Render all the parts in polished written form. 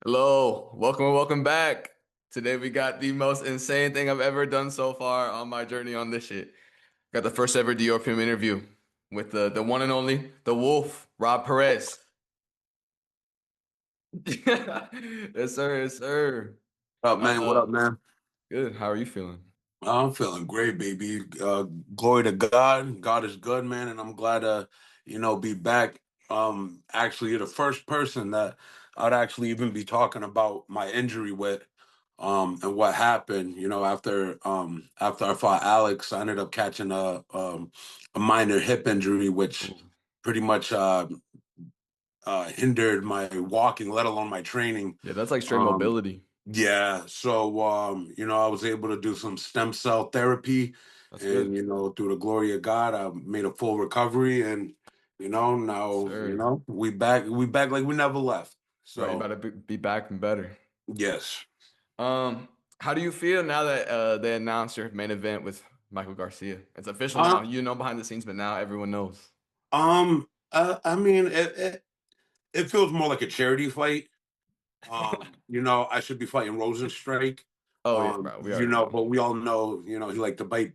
Hello, welcome and welcome back. Today we got the most insane thing I've ever done so far on my journey on this shit. Got the first ever DIORPIUM interview with the one and only, the Wolf, Rob Perez. Yes, sir, yes, sir. What up, man? What Uh, up, man? Good. How are you feeling? I'm feeling great, baby. Glory to God. God is good, man, and I'm glad to, be back. Actually, you're the first person that I'd actually even be talking about my injury with, and what happened. After I fought Alex, I ended up catching a minor hip injury, which Ooh. pretty much hindered my walking, let alone my training. Yeah, that's like straight Um, mobility. Yeah, so I was able to do some stem cell therapy, That's and good. through the glory of God, I made a full recovery, and Yes, now sir. we back like we never left. Right, you So about to be back and better. yes, Um, how do you feel now that they announced your main event with Michael Garcia? It's official now. um, You know behind the scenes, but now everyone knows. I mean, it feels more like a charity fight. I should be fighting Rosenstrike. Oh yeah, bro. We already know. But we all know, he like to bite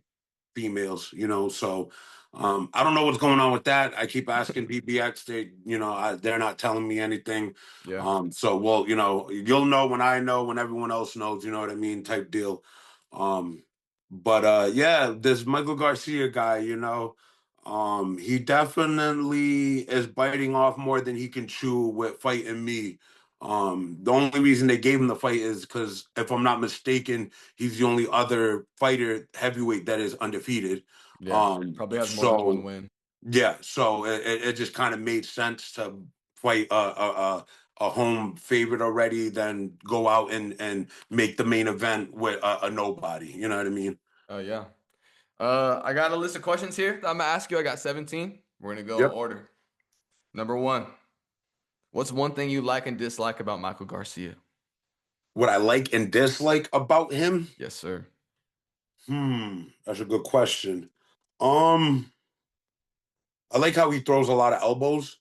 females, so I don't know what's going on with that. I keep asking DBX, they're not telling me anything. Yeah. So well, you'll know when I know, when everyone else knows, you know what I mean, type deal. Um, but yeah, this Michael Garcia guy, he definitely is biting off more than he can chew with fighting me. The only reason they gave him the fight is because, if I'm not mistaken, he's the only other fighter heavyweight that is undefeated. Yeah. Um, Probably has more than one so win. yeah, so it just kind of made sense to fight a home favorite already, then go out and make the main event with a nobody. You know what I mean? Oh yeah. I got a list of questions here that I'm gonna ask you. I got 17. We're gonna go in Yep. order. Number one, what's one thing you like and dislike about Michael Garcia? What I like and dislike about him? Yes, sir. That's a good question. Um, I like how he throws a lot of elbows.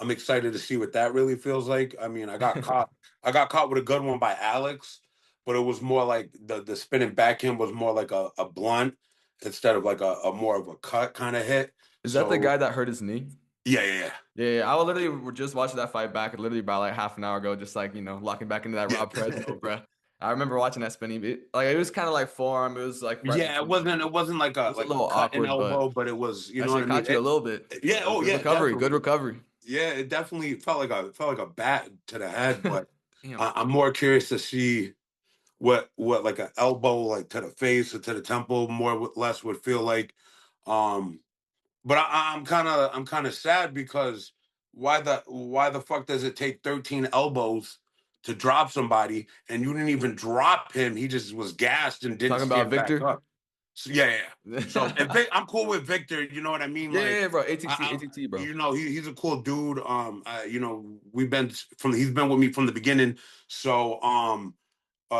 I'm excited to see what that really feels like. I mean, I got caught. I got caught with a good one by Alex, but it was more like the spinning backhand was more like a blunt instead of like a more of a cut kind of hit. Is that the So guy that hurt his knee? yeah, yeah, yeah, Yeah, yeah. I was literally were just watching that fight back literally about like half an hour ago, just like, locking back into that Rob Perez yeah. mode, bro. I remember watching that spinning beat. Like it was kind of like forearm. It was like right Yeah, it between the. wasn't. It wasn't like It a was a like a little cut and awkward, but elbow, but it was. You that know what shit I mean? caught you a little bit. Yeah. Oh Good yeah. recovery. Good Definitely. recovery. Yeah. It definitely felt like a bat to the head, but Damn. I'm more curious to see what like an elbow like to the face or to the temple less would feel like. Um, but I'm kind of sad because why the fuck does it take 13 elbows to drop somebody, and you didn't even drop him? He just was gassed and You didn't talking about stand back Victor? up. So, yeah, yeah. So Yeah, I'm cool with Victor. You know what I mean? yeah, Like, yeah, bro. ATT, I ATT, bro. he's a cool dude. He's been with me from the beginning. So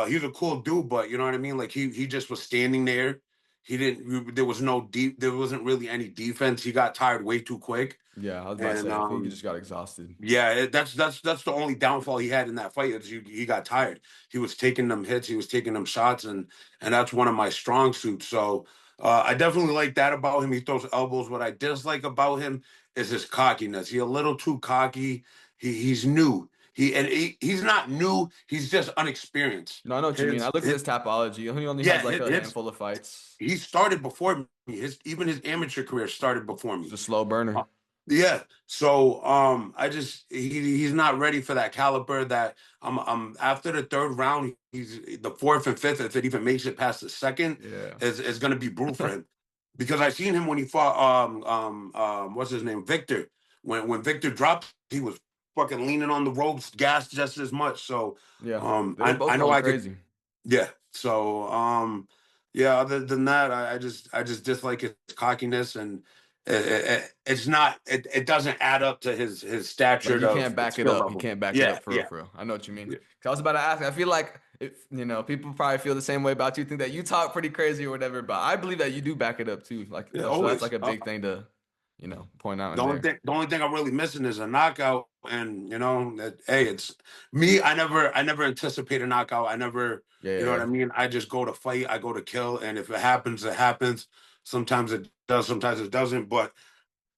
he's a cool dude, but you know what I mean. Like he just was standing there. He didn't. There was no deep. There wasn't really any defense. He got tired way too quick, Yeah, I was about to and say, I think he just got exhausted. yeah, that's the only downfall he had in that fight is he got tired. He was taking them hits, he was taking them shots, and that's one of my strong suits. So I definitely like that about him. He throws elbows. What I dislike about him is his cockiness. He's a little too cocky. He's new. He's not new. He's just unexperienced. No, I know what you mean. I looked at His his tapology. He only has yeah, like a handful of fights. he started before me. His amateur career started before He's me. a slow Uh, burner. yeah. So I just he's not ready for that caliber that I'm after the third round, he's the fourth and fifth, if it even makes it past the second, Yeah. is gonna be brutal for him. Because I seen him when he fought what's his name? Victor. When Victor dropped, he was fucking leaning on the ropes, gassed just as much. So Yeah. They were I both know going I could crazy. yeah. So yeah, other than that, I just dislike his cockiness, and it doesn't add up to his Like stature he of can't back it skill up. He level. can't back it Yeah, up for real, yeah, for real. I know what you mean. yeah. 'Cause I was about to ask. I feel like if people probably feel the same way about you, think that you talk pretty crazy or whatever, but I believe that you do back it up too. Like Yeah, so that's like always. a big thing to. point out The in only there. thing, the only thing I'm really missing is a knockout, and hey, it's me. I never anticipate a knockout. I never, Yeah, you know yeah, what yeah. I mean. I just go to fight. I go to kill, and if it happens, it happens. Sometimes it does. Sometimes it doesn't. But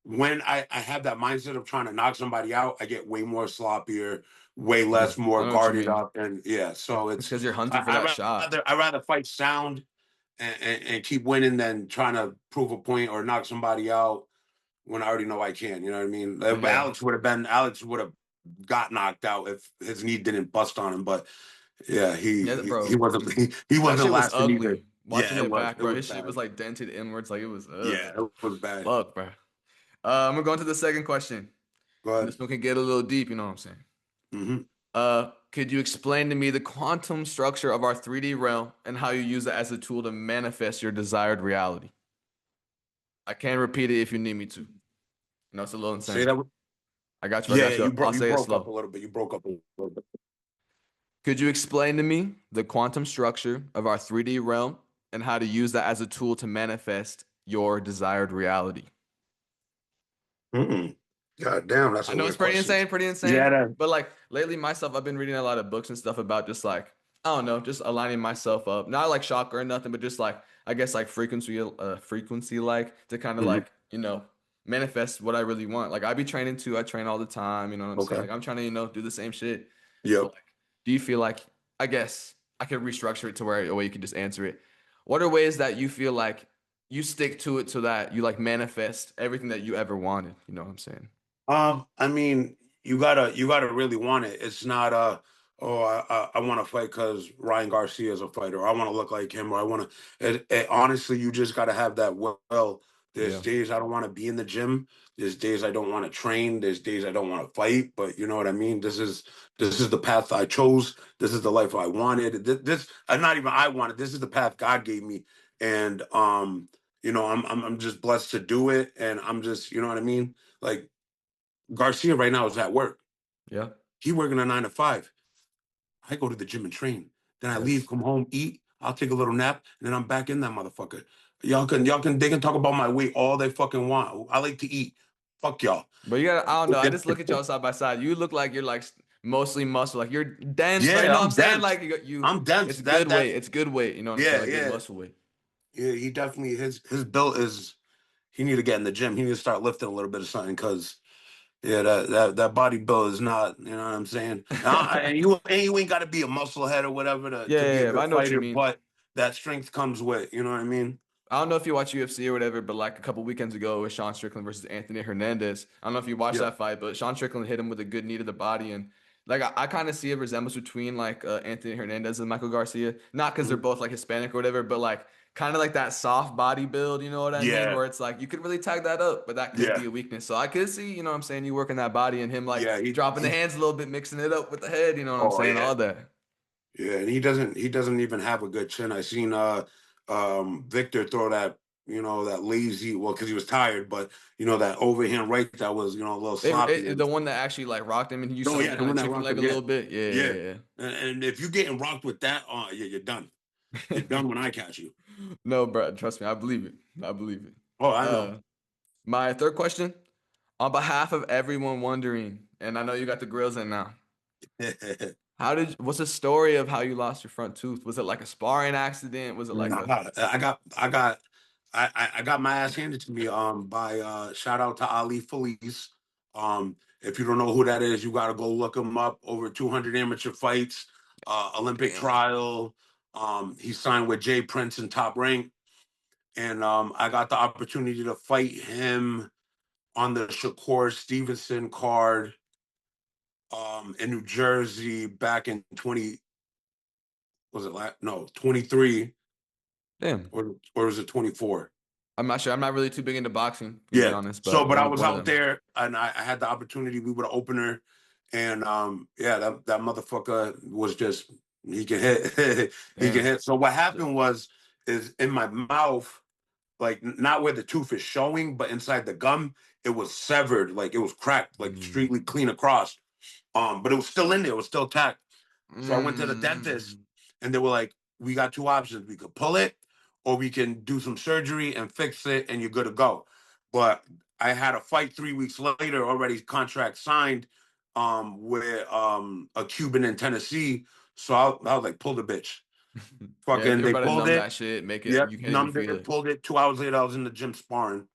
when I have that mindset of trying to knock somebody out, I get way more sloppier, way Yeah, less, I more know what you guarded mean. up, and yeah. So It's it's because you're hunting for I, that I shot. rather fight sound and keep winning than trying to prove a point or knock somebody out when I already know I can. You know what I mean? Yeah, Alex would have got knocked out if his knee didn't bust on him. But yeah, yeah, he bro. wasn't he That wasn't shit was lasting either. ugly. Watching Yeah, it back, it bro. was His shit was bad. like dented inwards, like it was. Yeah, it was bad. Fuck, bro. I'm gonna go into the second question. Go And ahead. this one can get a little deep. You know what I'm saying? Hmm. Could you explain to me the quantum structure of our 3D realm and how you use it as a tool to manifest your desired reality? I can repeat it if you need me to. It's a little Say insane. that. I got you. I Yeah, got yeah, you. I'll you say it broke up a slow. little bit. You broke up a little bit. Could you explain to me the quantum structure of our 3D realm and how to use that as a tool to manifest your desired reality? Mm-mm. God damn, that's I a know it's weird pretty question. insane, pretty insane. Yeah, that. But like lately myself, I've been reading a lot of books and stuff about just like, I don't know, just aligning myself up. Not like chakra or nothing, but just like I guess like frequency like to kind of Mhm. like, manifest what I really want. Like I be training too. I train all the time, you know what I'm saying? Okay. Like I'm trying to, do the same shit. But Yep. like, do you feel like I guess I could restructure it to where a way you can just answer it. What are ways that you feel like you stick to it so that you like manifest everything that you ever wanted? You know what I'm saying? I mean, you gotta really want it. It's not oh I want to fight because Ryan Garcia is a fighter. Or I want to look like him, or I want to. Honestly, you just gotta have that will. There's Yeah. days I don't want to be in the gym. There's days I don't want to train. There's days I don't want to fight. But you know what I mean. This is the path I chose. This is the life I wanted. This not even I wanted. This is the path God gave me, and I'm just blessed to do it, and I'm just you know what I mean. Like Garcia right now is at work. Yeah. He working a 9 to 5. I go to the gym and train. Then I leave, Yes. come home, eat. I'll take a little nap, and then I'm back in that motherfucker. They can talk about my weight all they fucking want. I like to eat. Fuck y'all. But you got I don't know. I just look at y'all side by side. You look like you're like mostly muscle. Like you're dense, but you Yeah, know what I'm I'm saying? dense. Like you I'm dense. it's good weight. That's It's good weight. You know what I'm saying? yeah, Like good yeah, muscle weight. yeah. He definitely his build is. He need to get in the gym. He need to start lifting a little bit of something because yeah, that body build is not, you know what I'm saying? And you ain't got to be a muscle head or whatever Yeah, to be yeah, a yeah, but good I know what you fighter, mean. but that strength comes with, you know what I mean? I don't know if you watch UFC or whatever, but like a couple weekends ago with Sean Strickland versus Anthony Hernandez. I don't know if you watched Yeah. that fight, but Sean Strickland hit him with a good knee to the body, and like I kind of see a resemblance between like Anthony Hernandez and Michael Garcia. Not because they're Mhm. both like Hispanic or whatever, but like kind of like that soft body build. You know what I mean? Yeah. Where it's like you could really tag that up, but that could be Yeah. a weakness. So I could see, you know what I'm saying, you working that body and him like Yeah. dropping the hands a little bit, mixing it up with the head. You know what I'm Oh, saying? yeah. All that. Yeah. And he doesn't even have a good chin. I seen, Victor throw that, that lazy, well, because he was tired, but, that overhand right that was, a little sloppy. The one that actually like rocked him and you Oh, saw him yeah. The kind of one that chicken rocked leg him. a Yeah. little bit. Yeah, Yeah. yeah, And if you're getting rocked with that, yeah, you're done. yeah. You're done when I catch you. No, bro, trust me, I believe it. I believe it. Oh, I know. Uh, my third question, on behalf of everyone wondering, and I know you got the grills in now. What's the story of how you lost your front tooth? Was it like a sparring accident? Was it like a Nah, I got my ass handed to me by shout out to Ali Feliz. If you don't know who that is, you gotta go look him up. Over 200 amateur fights, Olympic damn? trial. He signed with Jay Prince in Top Rank, and I got the opportunity to fight him on the Shakur Stevenson card in New Jersey back in 20, was it no 23, Damn. or was it 24? I'm not sure. I'm not really too big into boxing, to be Yeah. honest, So, but but I one was one of out them. there and I had the opportunity. We were the opener, and yeah, that motherfucker was just he can hit, he can Damn. hit. So what happened was is in my mouth, like not where the tooth is showing, but inside the gum, it was severed, like it was cracked, like Mm. streetly clean across. But it was still in there, it was still tacked. So I went to the dentist, Mm. and they were like, "We got two options: we could pull it, or we can do some surgery and fix it, and you're good to go." but I had a fight 3 weeks later, already contract signed, with a Cuban in Tennessee. So I was like, pull the bitch. Yeah, Fucking, you're they about to pulled numb it. that shit, make it Yep, you can't even numbed feel it, it. pulled it. 2 hours later, I was in the gym sparring.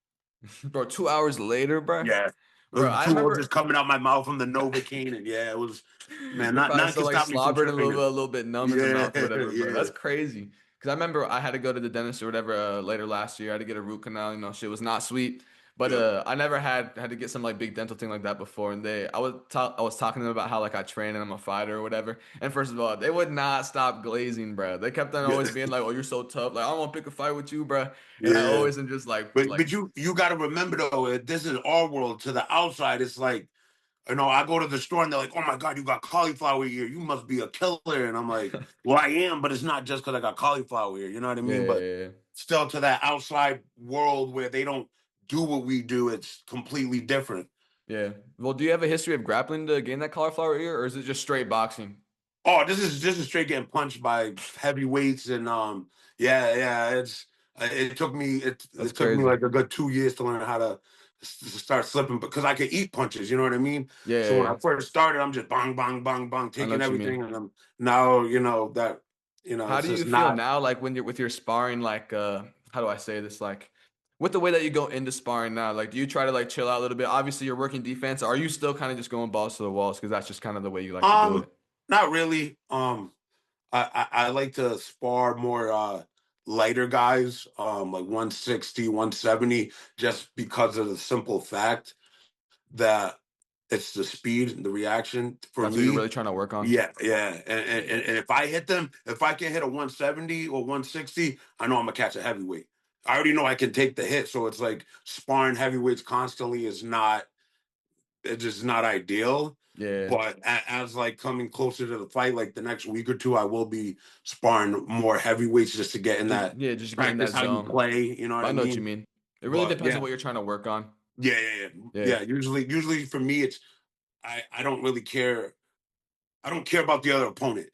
Bro, 2 hours later, bro. Yeah, Bro, I fluid just remember coming out my mouth from the Novocaine, and yeah, it was, man. you're Not probably nothing still can like stop me from slobbered tripping. a little bit numb in the Yeah, mouth or whatever, bro. yeah, That's crazy. Because I remember I had to go to the dentist or whatever later last year. I had to get a root canal. You know, shit was not sweet. But yeah, I never had to get some like big dental thing like that before. And I was talking to them about how like I train and I'm a fighter or whatever. And first of all, they would not stop glazing, bro. They kept on yeah, always being like, "Oh, you're so tough. Like I don't want to pick a fight with you, bro." And I yeah. always am just But you got to remember though, this is our world. To the outside, it's like, I go to the store and they're like, "Oh my God, you got cauliflower ear. You must be a killer." And I'm like, "Well, I am, but it's not just because I got cauliflower ear." You know what I yeah, mean? But yeah, yeah. still, to that outside world where they don't do what we do, it's completely different. Yeah. Well, do you have a history of grappling to gain that cauliflower ear, or is it just straight boxing? Oh, this is straight getting punched by heavyweights, and yeah, That's it took me crazy. like a good 2 years to learn how to start slipping, because I could eat punches. You know what I mean? Yeah, So yeah, when yeah. I first started, I'm just bang, bang, bang, bang, I know taking what you mean. everything, and I'm now that How it's do you just feel not. now, like when you're with your sparring, like how do I say this? Like with the way that you go into sparring now, like do you try to like chill out a little bit? Obviously, you're working defense. Or are you still kind of just going balls to the walls because that's just kind of the way you like to do Um, it? Not really. I like to spar more lighter guys, like 160, 170, just because of the simple fact that it's the speed, the reaction for That's what you're me. really trying to work on. Yeah, yeah. And if I hit them, if I can hit a 170 or 160, I know I'm gonna catch a heavyweight. I already know I can take the hit. So it's like sparring heavyweights constantly is not, it's just not ideal. Yeah. But as like coming closer to the fight, like the next week or two, I will be sparring more heavyweights just to get in that Just get in practice that how you zone. play. You know what But I I know what you mean? mean. It really But depends on yeah, what you're trying to work on. yeah, yeah, yeah, Yeah. yeah. Usually for me, it's I don't really care. I don't care about the other opponent.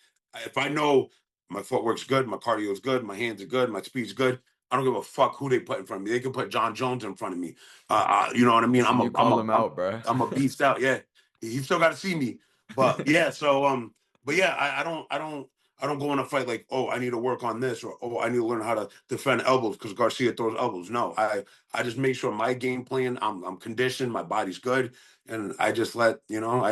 If I know my footwork's good, my cardio is good, my hands are good, my speed's good, I don't give a fuck who they put in front of me. They can put John Jones in front of me. You know what I mean? And you call them out, bro. I'm a beast out. Yeah, he still got to see me. But yeah, so but yeah, I don't go in a fight like, oh, I need to work on this, or oh, I need to learn how to defend elbows because Garcia throws elbows. No, I just make sure my game plan, I'm conditioned, my body's good, and I just I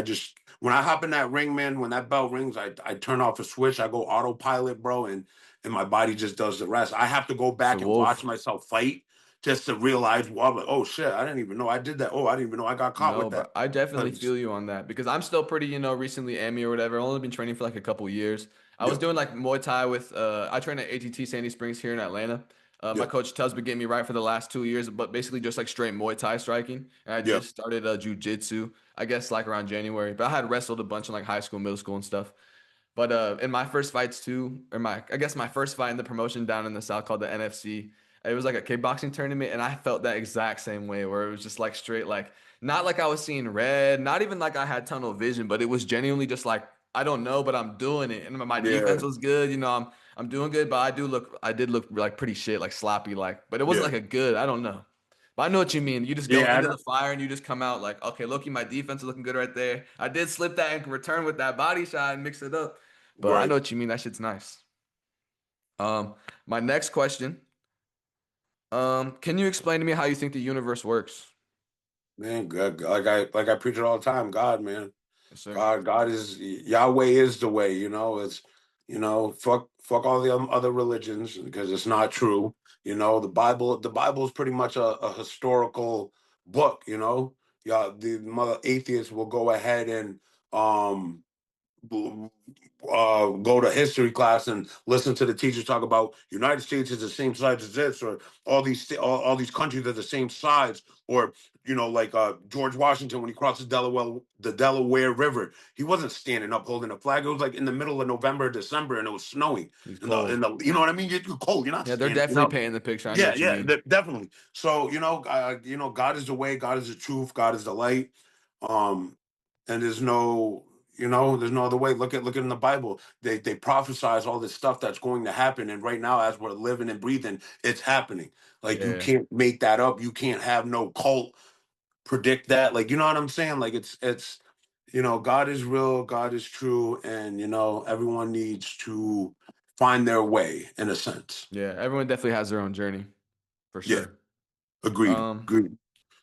just, when I hop in that ring, man, when that bell rings, I turn off a switch, I go autopilot, bro, and my body just does the rest. I have to go It's a back and watch wolf. myself fight just to realize, well, I'm like, oh shit, I didn't even know I did that. Oh, I didn't even know I got caught No, with bro. that. I definitely 'Cause- feel you on that because I'm still pretty, recently AMI or whatever. I've only been training for like a couple years. I was yeah, doing like Muay Thai with I train at ATT Sandy Springs here in Atlanta. My yeah, coach Tub's been getting me right for the last 2 years, but basically just like straight Muay Thai striking. And I yeah, just started Jiu-Jitsu, I guess like around January. But I had wrestled a bunch in like high school, middle school and stuff. But in my first fights too, or I guess my first fight in the promotion down in the South called the NFC, it was like a kickboxing tournament, and I felt that exact same way where it was just like straight like not like I was seeing red, not even like I had tunnel vision, but it was genuinely just like I don't know, but I'm doing it, and my yeah, defense was good. I'm doing good, but I did look like pretty shit, like sloppy, like, but it wasn't yeah, like a good. I don't know. But I know what you mean. You just go yeah. into the fire and you just come out like, okay, Loki, my defense is looking good right there. I did slip that and return with that body shot and mix it up. But I know Right, what you mean. That shit's nice. My next question. Can you explain to me how you think the universe works? man. Good. Like I preach it all the time. God, man. Yes, sir. God is Yahweh is the way. It's fuck all the other religions because it's not true. The Bible is pretty much a historical book. Yeah, the mother atheists will go ahead and um go to history class and listen to the teachers talk about United States is the same size as this, or all these countries are the same size, or like George Washington when he crossed the Delaware River, he wasn't standing up holding a flag. It was like in the middle of November, December, and it was snowing. He's In the cold. you know what I mean? You're cold. You're not Yeah, they're standing. definitely painting the picture. I know Yeah, what you yeah, mean. definitely. So God is the way, God is the truth, God is the light. Um, and there's no, You know, there's no other way. Look at in the Bible. They prophesize all this stuff that's going to happen, and right now, as we're living and breathing, it's happening. Like you Yeah. can't make that up. You can't have no cult predict that. Like you know what I'm saying? Like it's God is real, God is true, and everyone needs to find their way in a sense. Yeah. Everyone definitely has their own journey for Yeah, sure. agreed. Um, Agreed.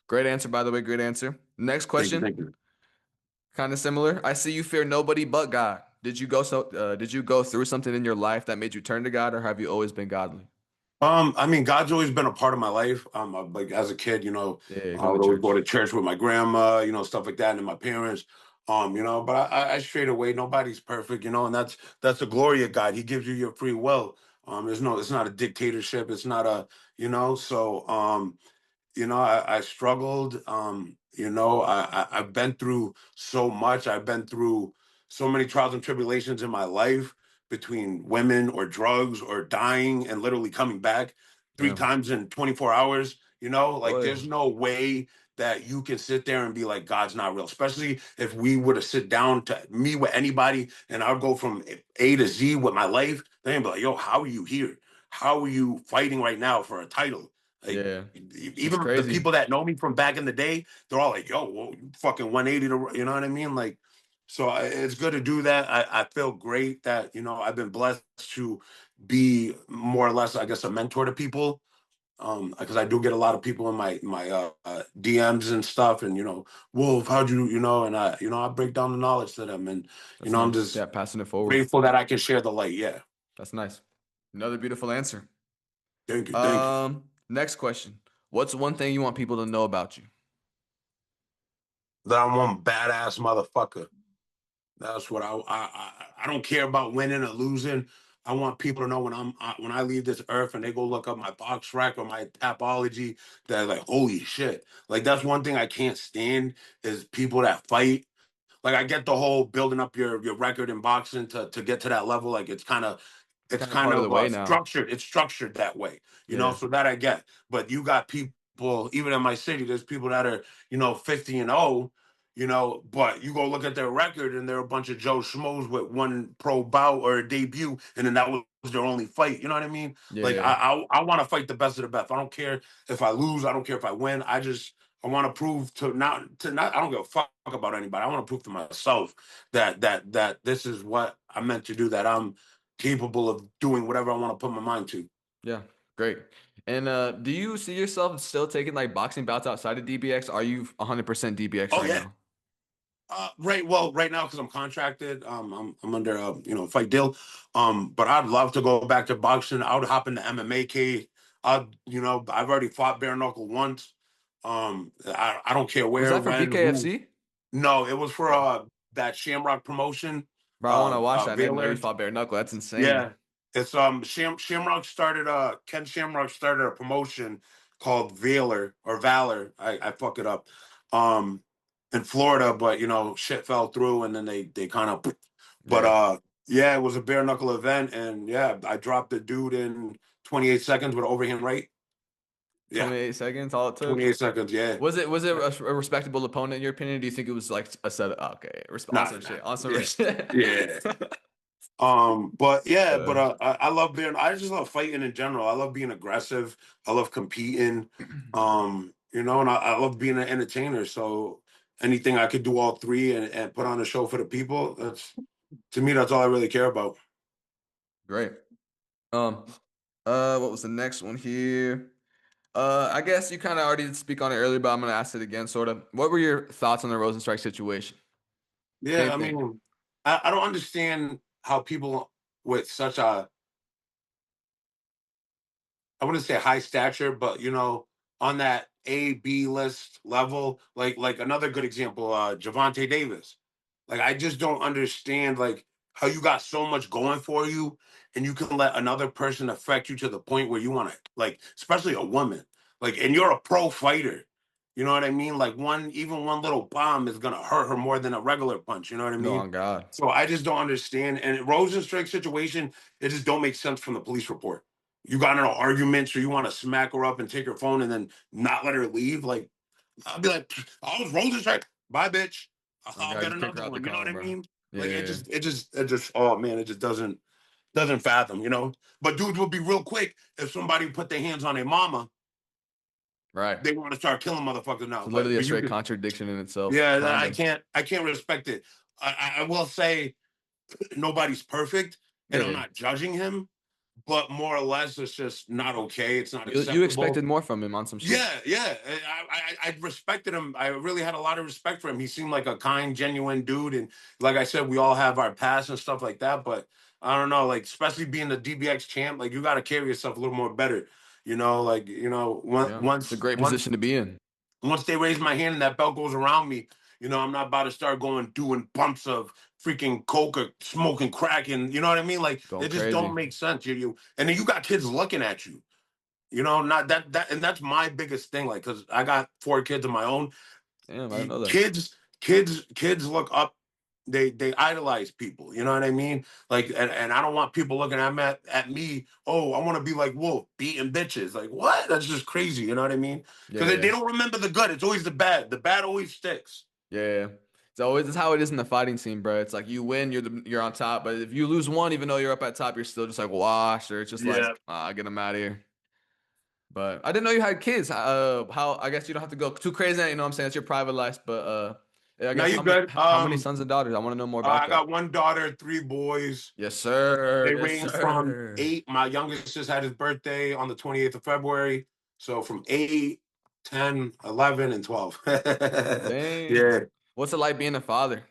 Great answer, by the way. Great answer. Next Thank you. question, Thank you. kind of similar. I see you fear nobody but God. Did you go through something in your life that made you turn to God, or have you always been godly? I mean, God's always been a part of my life. Like as a kid, Yeah, I going would to always go church. to church with my grandma, stuff like that, and my parents. But I straight away, nobody's perfect, and that's the glory of God. He gives you your free will. It's not a dictatorship. It's not a, so I struggled. I've been through so much. I've been through so many trials and tribulations in my life between women or drugs or dying and literally coming back three Damn. times in 24 hours. Like Boy. there's no way that you can sit there and be like, God's not real, especially if we were to sit down to me with anybody and I'd go from A to Z with my life. They'd be like, yo, how are you here? How are you fighting right now for a title? Like, Yeah. It's even the crazy. people that know me from back in the day, they're all like, "Yo, well, you fucking 180 to," you know what I mean? Like, so it's good to do that. I feel great that I've been blessed to be more or less, I guess, a mentor to people. Because I do get a lot of people in my DMs and stuff, and Wolf, how'd and I break down the knowledge to them, and That's I'm nice. just Yeah, passing it forward. grateful that I can share the light. Yeah, That's nice. Another beautiful answer. thank you. Next question. What's one thing you want people to know about you? That I'm one badass motherfucker. That's what I don't care about winning or losing. I want people to know when I leave this earth and they go look up my box rack or my Tapology, they're like, holy shit. Like that's one thing I can't stand is people that fight. Like I get the whole building up your record in boxing to get to that level. Like It's it's kind of kind part of the of way now. structured. It's structured that way, Yeah. so that I get. But you got people, even in my city, there's people that are 50-0, but you go look at their record and they're a bunch of Joe Schmoes with one pro bout or a debut, and then that was their only fight. You know what I mean? Like Yeah. I want to fight the best of the best. I don't care if I lose. I don't care if I win. I want to prove to not. I don't give a fuck about anybody. I want to prove to myself that this is what I'm meant to do. That I'm capable of doing whatever I want to put my mind to. Yeah. Great. And do you see yourself still taking like boxing bouts outside of DBX? Are you 100% DBX Oh right yeah. now? Right. Well, right now because I'm contracted, I'm under a fight deal. But I'd love to go back to boxing. I would hop into MMA cage. I've already fought bare knuckle once. I don't care Was where, that for when, who. BKFC? No, it was for Oh. that Shamrock promotion. Bro, I want to watch that. I didn't know you Valor. fought bare knuckle. That's insane. Yeah, it's Shamrock started Ken Shamrock started a promotion called Valor. I fuck it up. Um in Florida, but shit fell through and then they kind of but Yeah. yeah, it was a bare knuckle event and yeah, I dropped the dude in 28 seconds with overhand right. Yeah, 28 seconds, all it took. 28 seconds, yeah. Was it a respectable opponent in your opinion? Do you think it was like a set? Okay, on Nah, some nah. shit, on some real Yeah. shit. Yeah. But yeah, Uh, but I love being. I just love fighting in general. I love being aggressive. I love competing. And I love being an entertainer. So anything I could do all three and put on a show for the people. That's to me. That's all I really care about. Great. Um, what was the next one here? I guess you kind of already did speak on it earlier, but I'm gonna ask it again, sort of. What were your thoughts on the Rosenstrike situation? Yeah, Same I thing. mean, I don't understand how people with such a I wouldn't say high stature, but on that A, B list level, like another good example, Javante Davis. Like I just don't understand like how you got so much going for you and you can let another person affect you to the point where you want to like, especially a woman. Like, and you're a pro fighter. You know what I mean? Like even one little bomb is gonna hurt her more than a regular punch. You know what I No, mean? on God. So I just don't understand. And Rosenstrike situation, it just don't make sense from the police report. You got in an argument, so you want to smack her up and take her phone and then not let her leave. Like I'll be like, I was Rosenstrike. Bye, bitch. On I'll God, get just kick her another out the one. You know what car, I bro. mean? Like Yeah. it just. Oh man, it just doesn't fathom, you know. But dudes will be real quick if somebody put their hands on their mama, Right. they want to start killing motherfuckers now. It's literally a But you straight could, contradiction in itself, yeah, kind of. I can't respect it. I will say nobody's perfect, and I'm Yeah. not judging him, but more or less, it's just not okay. It's not You acceptable. expected more from him on some shit. Yeah, yeah. I respected him. I really had a lot of respect for him. He seemed like a kind, genuine dude. And like I said, we all have our past and stuff like that. But I don't know, like especially being the DBX champ, like you got to carry yourself a little more better. You know, like Yeah. It's a great position to be in. once they raise my hand and that belt goes around me, I'm not about to start going doing bumps of freaking coke or smoking crack, and you know what I mean. Like Going it just crazy. don't make sense. And then you got kids looking at you. Not and that's my biggest thing. Like, cause I got 4 kids of my own. Damn, I didn't know that. Kids look up. They idolize people. You know what I mean? Like, and I don't want people looking at me. Oh, I want to be like Wolf, beating bitches. Like, what? That's just crazy. You know what I mean? Because they Yeah. don't remember the good. It's always the bad. The bad always sticks. Yeah. It's how it is in the fighting scene, bro. It's like you win, you're on top, but if you lose one, even though you're up at top, you're still just like washed, or it's just like, Yeah. get them out of here. But I didn't know you had kids. How I guess you don't have to go too crazy. You know what I'm saying? It's your private life, but I Now guess you good? how many sons and daughters? I want to know more about I that. got one daughter, 3 boys. Yes, sir. They Yes, range from sir. 8. My youngest just had his birthday on the 28th of February. So from 8, 10, 11, and 12. Dang. Yeah. What's it like being a father?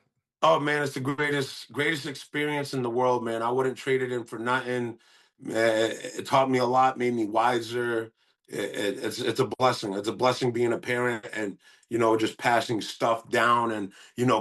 Oh man, it's the greatest experience in the world, man. I wouldn't trade it in for nothing. It taught me a lot, made me wiser. It's a blessing. It's a blessing being a parent, and just passing stuff down, and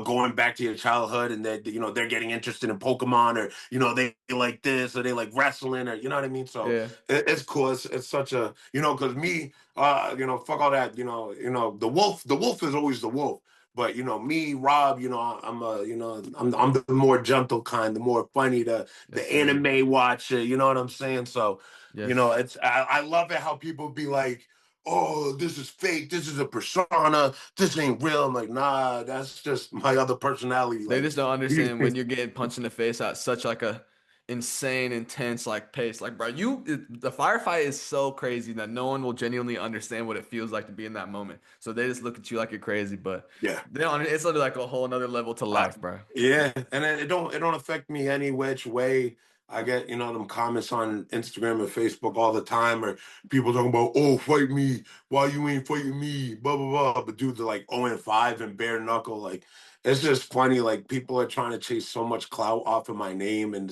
going back to your childhood, and that they're getting interested in Pokemon, or they like this, or they like wrestling, or you know what I mean. So Yeah, it's cool. It's such a because me, fuck all that. The wolf is always the wolf. But me, Rob, I'm the more gentle kind, the more funny, yes, the sir. anime watcher. You know what I'm saying? So, Yes. I love it how people be like, "Oh, this is fake. This is a persona. This ain't real." I'm like, nah, that's just my other personality. They Like, just don't understand when you're getting punched in the face at such like a insane, intense like pace. Like, bro, the firefight is so crazy that no one will genuinely understand what it feels like to be in that moment. So they just look at you like you're crazy, but yeah. they don't. It's literally like a whole another level to Uh, life, bro. yeah, and it don't affect me any which way. I get them comments on Instagram and Facebook all the time, or people talking about, "Oh, fight me! Why you ain't fighting me?" Blah blah blah. But dudes are like 0-5 and bare knuckle. Like it's just funny. Like people are trying to chase so much clout off of my name, and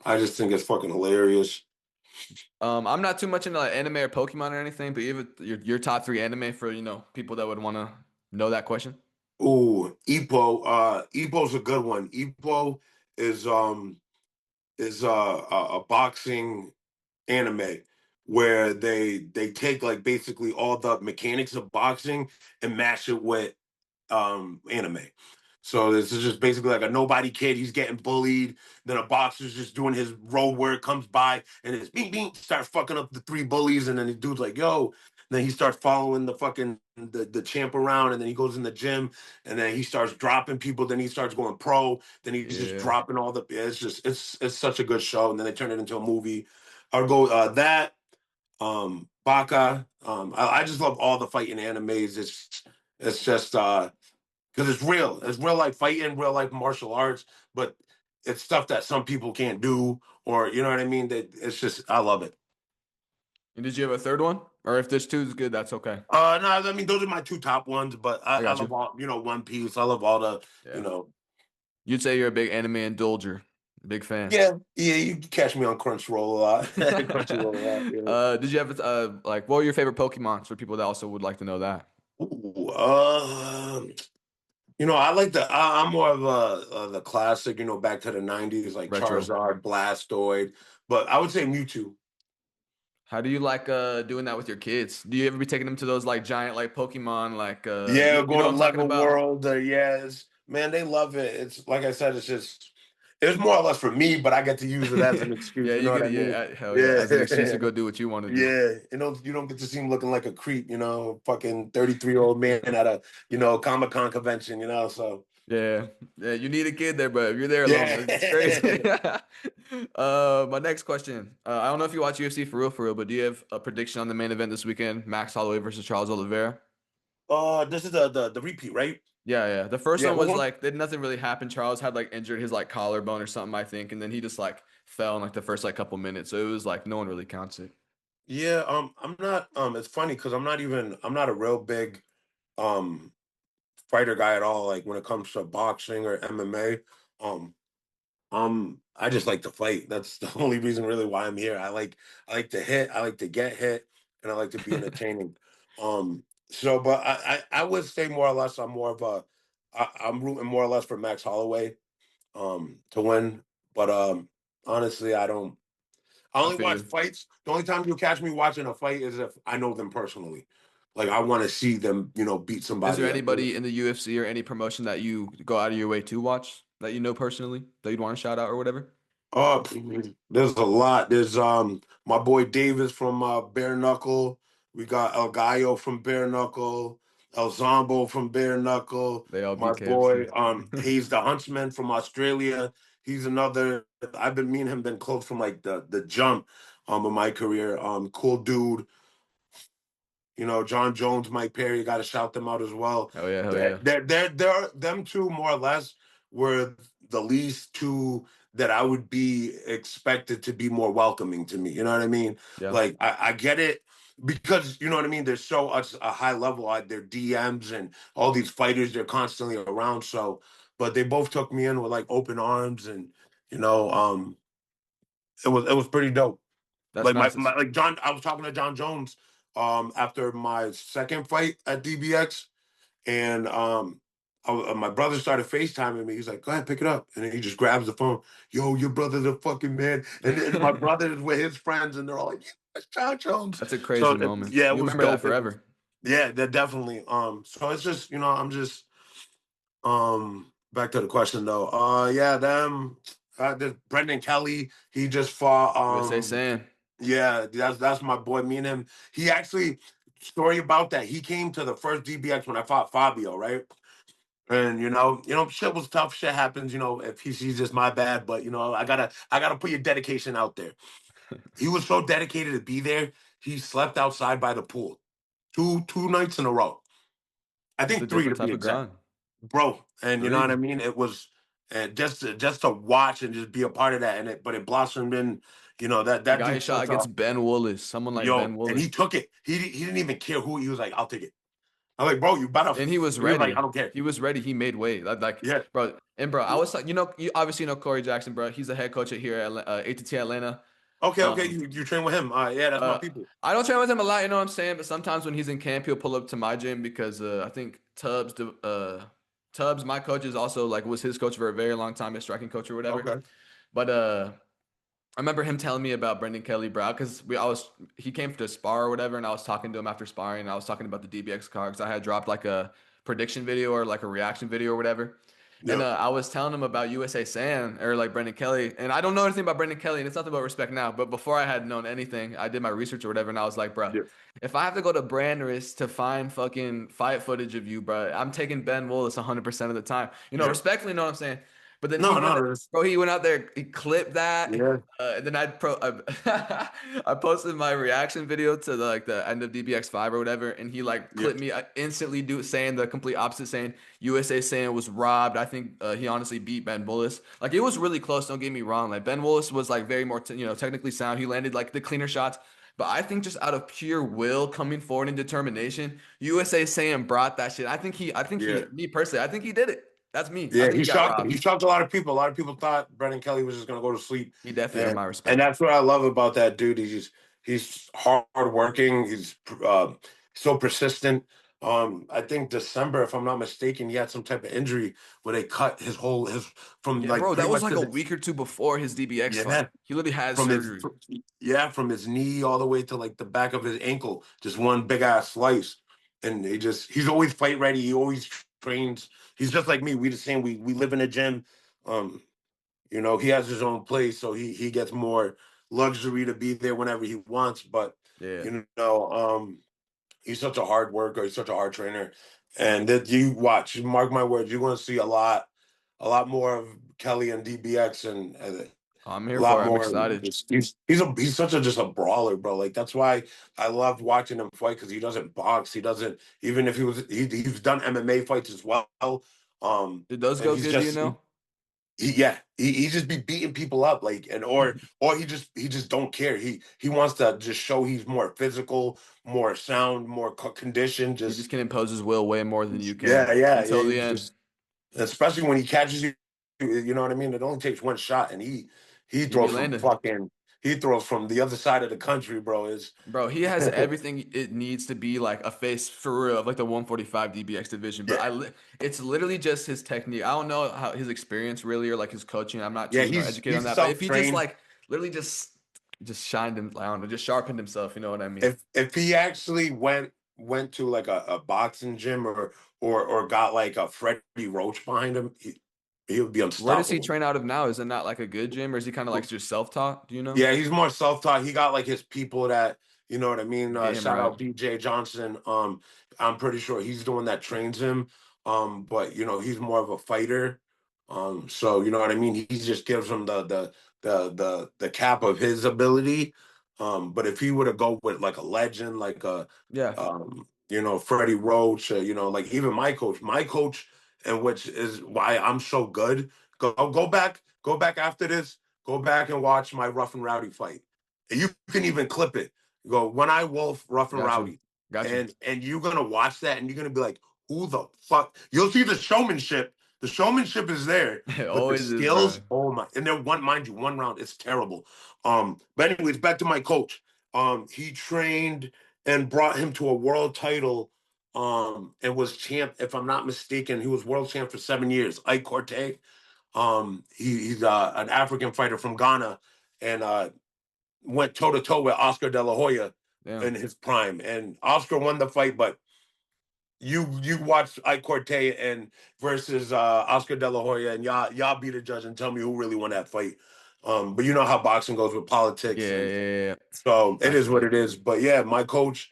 I just think it's fucking hilarious. I'm not too much into like anime or Pokemon or anything, but even your top three anime for people that would want to know that question. Ooh, Ipo. Ipo's a good one. Ipo is a boxing anime where they take like basically all the mechanics of boxing and mash it with anime. So this is just basically like a nobody kid. He's getting bullied. Then a boxer's just doing his road work, comes by and it's bing bing starts fucking up the 3 bullies, and then the dude's like, yo. Then he starts following the fucking the champ around, and then he goes in the gym, and then he starts dropping people. Then he starts going pro. Then he's just Yeah. dropping all the. It's just it's such a good show. And then they turn it into a movie. I'll go that Baka. I just love all the fighting animes. It's just because it's real. It's real life fighting, real life martial arts, but it's stuff that some people can't do, or you know what I mean. That it's just I love it. And did you have a third one? Or if there's two is good, that's okay. No, I mean those are my 2 top ones, but I I got love you. all One Piece. I love all the you Yeah. know. You'd say you're a big anime indulger, big fan. Yeah, yeah, you can catch me on Crunchyroll a lot. Crunchyroll a lot. Yeah. Did you have like what were your favorite Pokemons for people that also would like to know that? Ooh, I like I'm more of the classic. Back to the '90s, like Retro. Charizard, Blastoid. But I would say Mewtwo. How do you like doing that with your kids? Do you ever be taking them to those like giant like Pokemon like Yeah, you go know to what I'm talking Lego about? World. Yeah, man, they love it. It's like I said, it's more or less for me, but I get to use it as an excuse. Yeah, You know you what get I it. Yeah, mean? hell yeah. Yeah, As an excuse to go do what you want to do. yeah. You don't get to see him looking like a creep. Fucking 33-year-old man at a Comic Con convention. So Yeah, yeah, you need a kid there, but if you're there alone, it's crazy. Yeah. My next question. I don't know if you watch UFC for real, but do you have a prediction on the main event this weekend? Max Holloway versus Charles Oliveira? This is the repeat, right? Yeah, yeah. The first Yeah. one was like, did nothing really happen. Charles had like injured his like collarbone or something, I think, and then he just like fell in like the first like couple minutes. So it was like no one really counts it. Yeah. I'm not. It's funny because I'm not a real big um fighter guy at all. Like when it comes to boxing or MMA, um, I just like to fight. That's the only reason really why I'm here. I like to hit. I like to get hit, and I like to be entertaining. So, but I would say more or less I'm more of a I'm rooting more or less for Max Holloway to win. But honestly, I I only feel watch you. fights. The only time you catch me watching a fight is if I know them personally. Like I want to see them, beat Is there somebody at anybody in the UFC or any promotion that you go out of your way to watch that you know personally that you'd want to shout out or whatever? Oh, there's a lot. There's my boy Davis from Bare Knuckle. We got El Gallo from Bare Knuckle, El Zombo from Bare Knuckle. They all My beat boy KFC. Hayes the Huntsman from Australia. He's another. I've been me and him been close from like the jump of my career. Cool dude. John Jones, Mike Perry, got to shout them out as well. Hell yeah, hell They're, yeah. they're them two more or less were the least two that I would be expected to be more welcoming to me. You know what I mean? Yeah. Like I get it because you know what I mean. There's so much a high level out there, DMs and all these fighters. They're constantly around. So, but they both took me in with like open arms, and you know, it was pretty dope. That's Like nice. like John, I was talking to John Jones after my second fight at DBX, and my brother started FaceTiming me. He's like, "Go ahead, pick it up," and then he just grabs the phone. Yo, your brother's a fucking man, and then my brother is with his friends, and they're all like, "Yeah, that's John Jones." That's a So crazy moment. yeah, it You was remember that dope. forever. Yeah, that definitely. So it's just I'm just back to the question though. Yeah, them. There's Brendan Kelly. He just fought. USA saying. Yeah, that's my boy. Me and him. He actually story about that. He came to the first DBX when I fought Fabio, right? And shit was tough. Shit happens. If he sees just my bad, but I gotta put your dedication out there. He was so dedicated to be there. He slept outside by the pool, two nights in a row. I It's a think three to different be type of exact, grind. bro. And you know what I Three. mean. It was just to watch and just be a part of that, but it blossomed in. The That guy he dude's shot such a against Ben Willis, someone like Ben yo, and he Willis. took it. He didn't even care who he was like. I'll take it. I'm like, bro, you better. And he was He was like, I ready. don't care. He was ready. He made weight. Like, Yeah. bro. And bro, I was like, you obviously know Corey Jackson, bro. He's the head coach at here at ATT Atlanta. Okay, okay. Um, You train with him. Yeah, that's my people. I don't train with him a lot, you know what I'm saying? But sometimes when he's in camp, he'll pull up to my gym because I think Tubbs, my coach, is also like was his coach for a very long time, his striking coach or whatever. Okay. But I remember him telling me about Brendan Kelly, bro, because he came to spar or whatever, and I was talking to him after sparring, and I was talking about the DBX card because I had dropped like a prediction video or like a reaction video or whatever. And Yeah. I was telling him about USA San or like Brendan Kelly, and I don't know anything about Brendan Kelly, and it's nothing but respect now. But before I had known anything, I did my research or whatever, and I was like, bro, Yeah. if I have to go to Brandris to find fucking fight footage of you, bro, I'm taking Ben Willis 100% of the time. Yeah. Respectfully, you know what I'm saying? But then he No, went, no. bro, he went out there, he clipped that. Yeah. And then I posted my reaction video to the end of DBX 5 or whatever, and he like Yeah. clipped me instantly saying the complete opposite, saying USA saying was robbed. I think he honestly beat Ben Willis. Like it was really close. Don't get me wrong. Like Ben Willis was like very more technically sound. He landed like the cleaner shots. But I think just out of pure will coming forward and determination, USA saying brought that shit. Yeah. Me personally, I think he did it. That's me. I Yeah. think He he got shocked. robbed. He shocked a lot of people. A lot of people thought Brendan Kelly was just gonna go to sleep, He definitely earned and my and respect. that's what I love about that dude. He's hard working. He's so persistent. I think December, if I'm not mistaken, he had some type of injury where they cut his from Yeah, like bro, that pretty was much like to a the week or two before his DBX fight. yeah He literally had from his surgery. yeah from his knee all the way to like the back of his ankle, just one big ass slice. And he's always fight ready. He always trains. He's just like me. We the same. We live in a gym. Um, he has his own place, so he gets more luxury to be there whenever he wants. But Yeah. he's such a hard worker. He's such a hard trainer, And that you watch, you mark my words, you're going to see a lot more of Kelly and DBX, and I'm a here lot for it. I'm more. excited. He's such a just a brawler, bro. Like that's why I loved watching him fight because he doesn't box. He doesn't even if he's done MMA fights as well. Did those And go he's good? Do you just know? he just be beating people up like and or he just don't care. He wants to just show he's more physical, more sound, more conditioned. He just Just can impose his will way more than you can yeah. until He the end. just especially when he catches you, you know what I mean? It only takes one shot, and he He be throws from landing. fucking he throws from the other side of the country, bro. Is Bro, he has everything it needs to be like a face for real of like the 145 DBX division. But yeah, it's literally just his technique. I don't know how his experience really or like his coaching. I'm not too, yeah. educated on He's that. But self if he just trained. like literally just shined him, I don't know, just sharpened himself, you know what I mean? If he actually went to like a boxing gym or got like a Freddie Roach behind him, he would be Where does he unstoppable. train out of now? Is it not like a good gym or is he kind of like just self-taught? Do you know? Yeah, he's more self-taught. He got like his people that, you know what I mean. Get him Shout right. out BJ Johnson. I'm pretty sure he's the one that trains him. But you know, he's more of a fighter. So you know what I mean. He just gives him the cap of his ability. But if he were to go with like a legend, like a Yeah. you know, Freddie Roach, you know, like even my coach, and which is why I'm so good. Go back after this. Go back and watch my Rough and Rowdy fight. And you can even clip it. Go when I wolf Rough and Got you. Rowdy, Got you. and you're gonna watch that, and you're gonna be like, who the fuck? You'll see the showmanship. The showmanship is there, It but the always is, bro. skills, oh my! And then mind you, one round, it's terrible. But anyways, back to my coach. He trained and brought him to a world title. And was champ, if I'm not mistaken, he was world champ for 7 years. Ike Corte. He's an African fighter from Ghana, and went toe to toe with Oscar De La Hoya Damn. in his prime. And Oscar won the fight, but you watch Ike Corte and versus Oscar De La Hoya, and y'all be the judge and tell me who really won that fight. But you know how boxing goes with Yeah, politics, yeah, and yeah, yeah. so it is what Definitely. it is. But yeah, my coach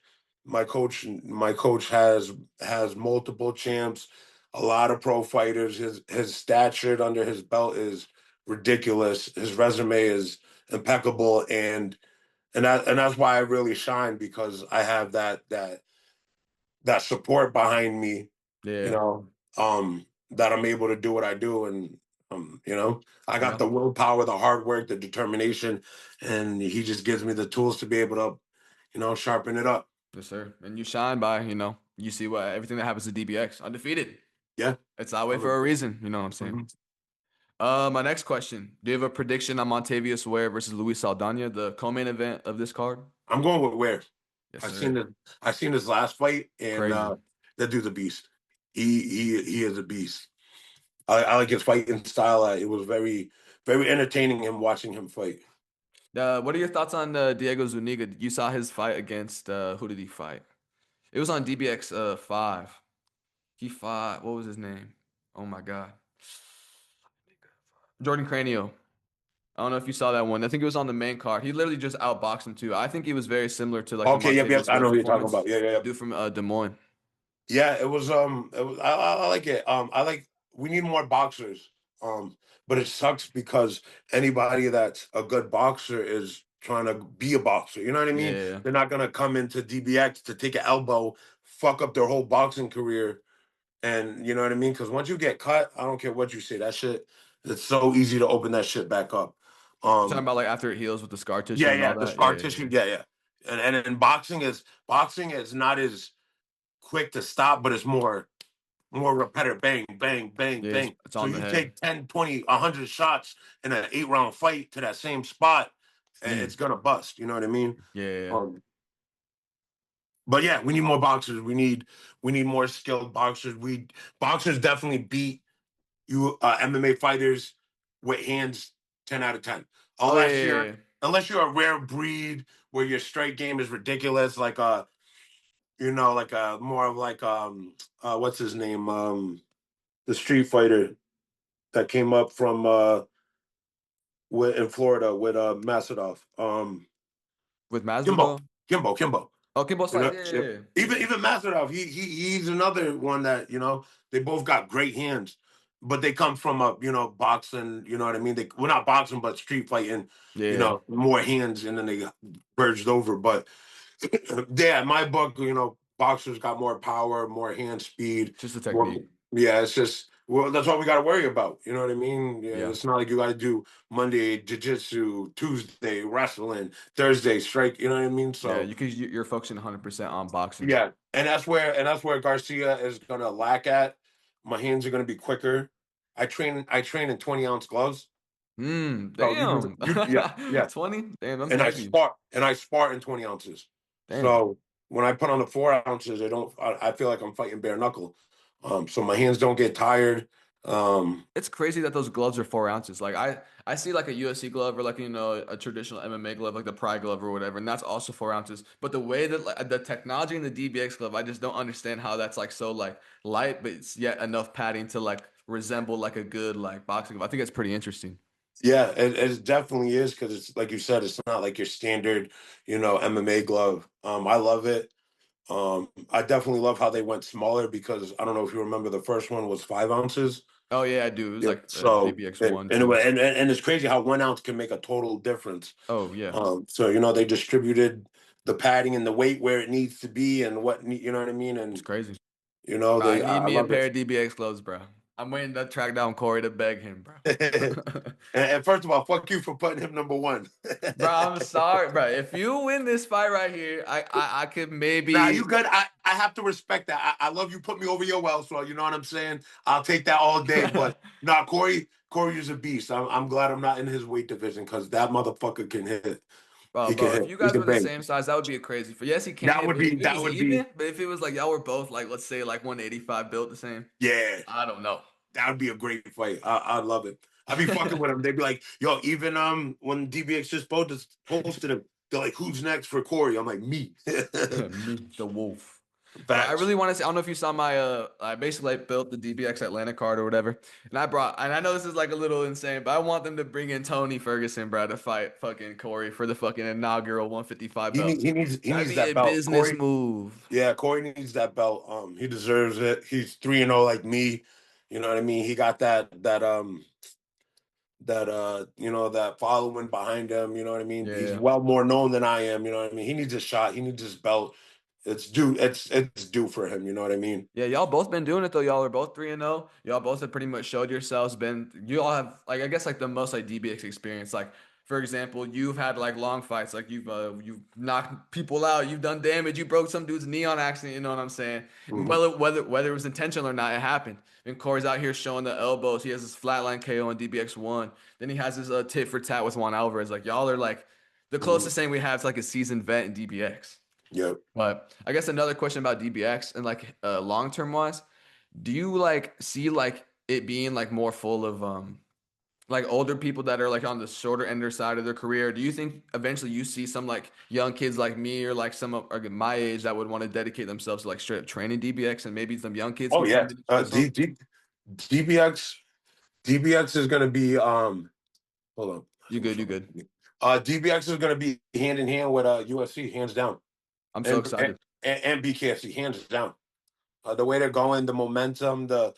has multiple champs, a lot of pro fighters. His stature under his belt is ridiculous. His resume is impeccable, and that's why I really shine because I have that support behind me. You Yeah. know, that I'm able to do what I do, and you know, I got Yeah. the willpower, the hard work, the determination, and he just gives me the tools to be able to, you know, sharpen it up. Yes, sir. And you shine by, you see what everything that happens to DBX. Undefeated. Yeah. It's that way for a Mhm. reason. You know what I'm saying? My next question. Do you have a prediction on Montavious Ware versus Luis Saldana, the co-main event of this card? I'm going with Ware. Yes, I've seen sir. the I've seen his last fight, and Crazy. that dude's a beast. He is a beast. I like his fighting style. It was very entertaining him watching him fight. What are your thoughts on Diego Zuniga? You saw his fight against who did he fight? It was on DBX 5. He fought, what was his name? Oh my God. Jordan Cranio. I don't know if you saw that one. I think it was on the main card. He literally just outboxed him too. I think he was very similar to like the Okay, yep. Montavious I Ware know who you're talking performance. about. Yeah. Dude from Des Moines. Yeah, it was I like it. I like we need more boxers. But it sucks because anybody that's a good boxer is trying to be a boxer. You know what I mean? Yeah. They're not gonna come into DBX to take an elbow, fuck up their whole boxing career. And you know what I mean? Because once you get cut, I don't care what you say, that shit, it's so easy to open that shit back up. You're talking Um, about like after it heals with the scar tissue and all the that? scar Yeah. tissue, yeah. And boxing is not as quick to stop, but it's more repetitive, bang, bang, bang, Yeah, bang. it's So on the you head. take 10, 20, 100 shots in an 8 round fight to that same spot, and Mm. it's gonna bust. You know what I mean? Yeah. Um, but yeah, we need more boxers. We need more skilled boxers. We boxers definitely beat you MMA fighters with hands 10 out of 10. Oh yeah, Unless yeah, you're yeah. unless you're a rare breed where your strike game is ridiculous, like you know, like more of like what's his name? The street fighter that came up from in Florida with Masadov. With Kimbo, Masvidal? Kimbo. Okay, both You sides. know, Yeah, yeah, so yeah. even Mazarov, he's another one that they both got great hands, but they come from a boxing. You know what I mean? They well not boxing, but street fighting. Yeah. More hands, and then they verged over. But yeah, in my book, boxers got more power, more hand speed, Just the more. technique. Yeah, it's just that's what we got to worry about. You know what I mean? Yeah, Yeah. it's not like you got to do Monday jiu-jitsu, Tuesday wrestling, Thursday strike. You know what I mean? Yeah, So you're focusing 100% on boxing. yeah, and that's where Garcia is gonna lack at. My hands are gonna be quicker. I train in 20-ounce gloves. So Damn. yeah, yeah. 20? Damn, that's And I heavy. spar and I spar in 20 ounces. Damn. So when I put on the 4 ounces, I feel like I'm fighting bare knuckle. So my hands don't get tired. Um It's crazy that those gloves are 4 ounces. Like I see like a UFC glove or like a traditional MMA glove, like the Pride glove or whatever, and that's also 4 ounces. But the way that like, the technology in the DBX glove, I just don't understand how that's like so like light, but it's yet enough padding to like resemble like a good like boxing glove. I think it's pretty interesting. yeah, it definitely is because it's like you said, it's not like your standard, MMA glove. I love it. I definitely love how they went smaller because I don't know if you remember the first one was 5 ounces. Oh yeah, I do. It was Yeah. like So DBX and, one, and, it two. wa- and it's crazy how 1 ounce can make a total difference. Oh yeah, So they distributed the padding and the weight where it needs to be and you know what I mean. it's And crazy. Bro, I they need I me a love pair it. of DBX gloves, bro. I'm waiting to track down Corey to beg him, bro. And first of all, fuck you for putting him number one. Bro, I'm sorry, bro. If you win this fight right here, I could Nah, you maybe. good. I have to respect that. I love you. Put me over your well, so you know what I'm saying. I'll take that all day. But nah, Corey is a beast. I'm glad I'm not in his weight division because that motherfucker can hit. Bro, He can bro, if hit. you He guys can were the bang. same size, that would be a crazy. For yes, he can That hit, would but if be. it That was would be. even, but if it was like y'all were both like, let's say like 185 built the same, Yeah. I don't know. That would be a great fight. I'd love it. I'd be fucking with him. They'd be like, "Yo, even when DBX just posted him, they're like, who's next for Corey?" I'm like, "Me." Me, the wolf. But I Facts. really want to say, I don't know if you saw my I basically like built the DBX Atlanta card or whatever. And I know this is like a little insane, but I want them to bring in Tony Ferguson, bro, to fight fucking Corey for the fucking inaugural 155 He belt. need, he needs he That'd needs be that a belt. business Corey, move. yeah, Corey needs that belt. He deserves it. He's 3-0 like me. You know what I mean? He got that following behind him. You know what I mean? He's Yeah. well more known than I am. You know what I mean? He needs a shot. He needs his belt. It's due. It's due for him. You know what I mean? Yeah, y'all both been doing it though. Y'all are both 3-0. Y'all both have pretty much showed yourselves. You all have like I guess like the most like DBX experience. Like for example, you've had like long fights. Like you've knocked people out. You've done damage. You broke some dude's knee on accident. You know what I'm saying? And Mhm. whether it was intentional or not, it happened. And Corey's out here showing the elbows. He has his flatline KO on DBX one. Then he has his tit for tat with Juan Alvarez. Like y'all are like the Mhm. closest thing we have to like a seasoned vet in DBX. Yep. But I guess another question about DBX and like long term wise, do you like see like it being like more full of like older people that are like on the shorter ender side of their career? Do you think eventually you see some like young kids like me or like some of or my age that would want to dedicate themselves to like straight up training DBX and maybe some young kids Oh can yeah. come into this home? DBX DBX is going to be hold on. You good, you good. DBX is going to be hand in hand with UFC hands down. I'm so And excited. and BKFC hands down. The way they're going, the momentum, the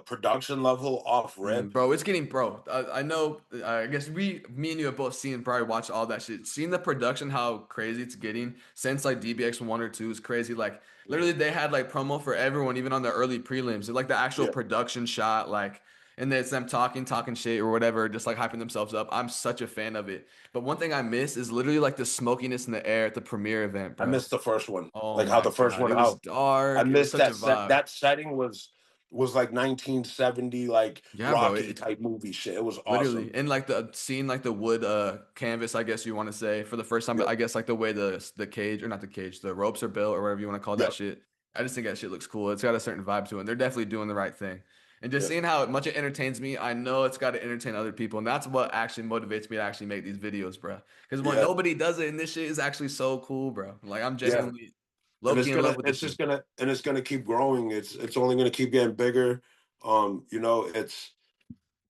production level off rip. Bro, it's getting bro. I know. I guess me and you have both seen, probably watched all that shit. Seeing the production, how crazy it's getting since like DBX one or two is crazy. Like literally, they had like promo for everyone, even on the early prelims. Like the actual Yeah. production shot, like, and then it's them talking shit or whatever, just like hyping themselves up. I'm such a fan of it. But one thing I miss is literally like the smokiness in the air at the premiere event, I bro. missed the first one. Oh Like how my the first God, one it was how I dark. It was missed such a that set. vibe. That setting was like 1970, like Yeah, bro. Rocky type movie shit. It was awesome. Literally, and like the seeing like the wood canvas, I guess you want to say for the first time, but Yep. I guess like the way the cage or not the cage, the ropes are built or whatever you want to call that Yep. shit. I just think that shit looks cool. It's got a certain vibe to it. And they're definitely doing the right thing. And just Yep. seeing how much it entertains me, I know it's got to entertain other people, and that's what actually motivates me to actually make these videos, bro. Because when Yeah. nobody does it, and this shit is actually so cool, bro. Like I'm Yeah. genuinely low And key in love with this it's shit. just gonna and it's gonna keep growing. It's only gonna keep getting bigger.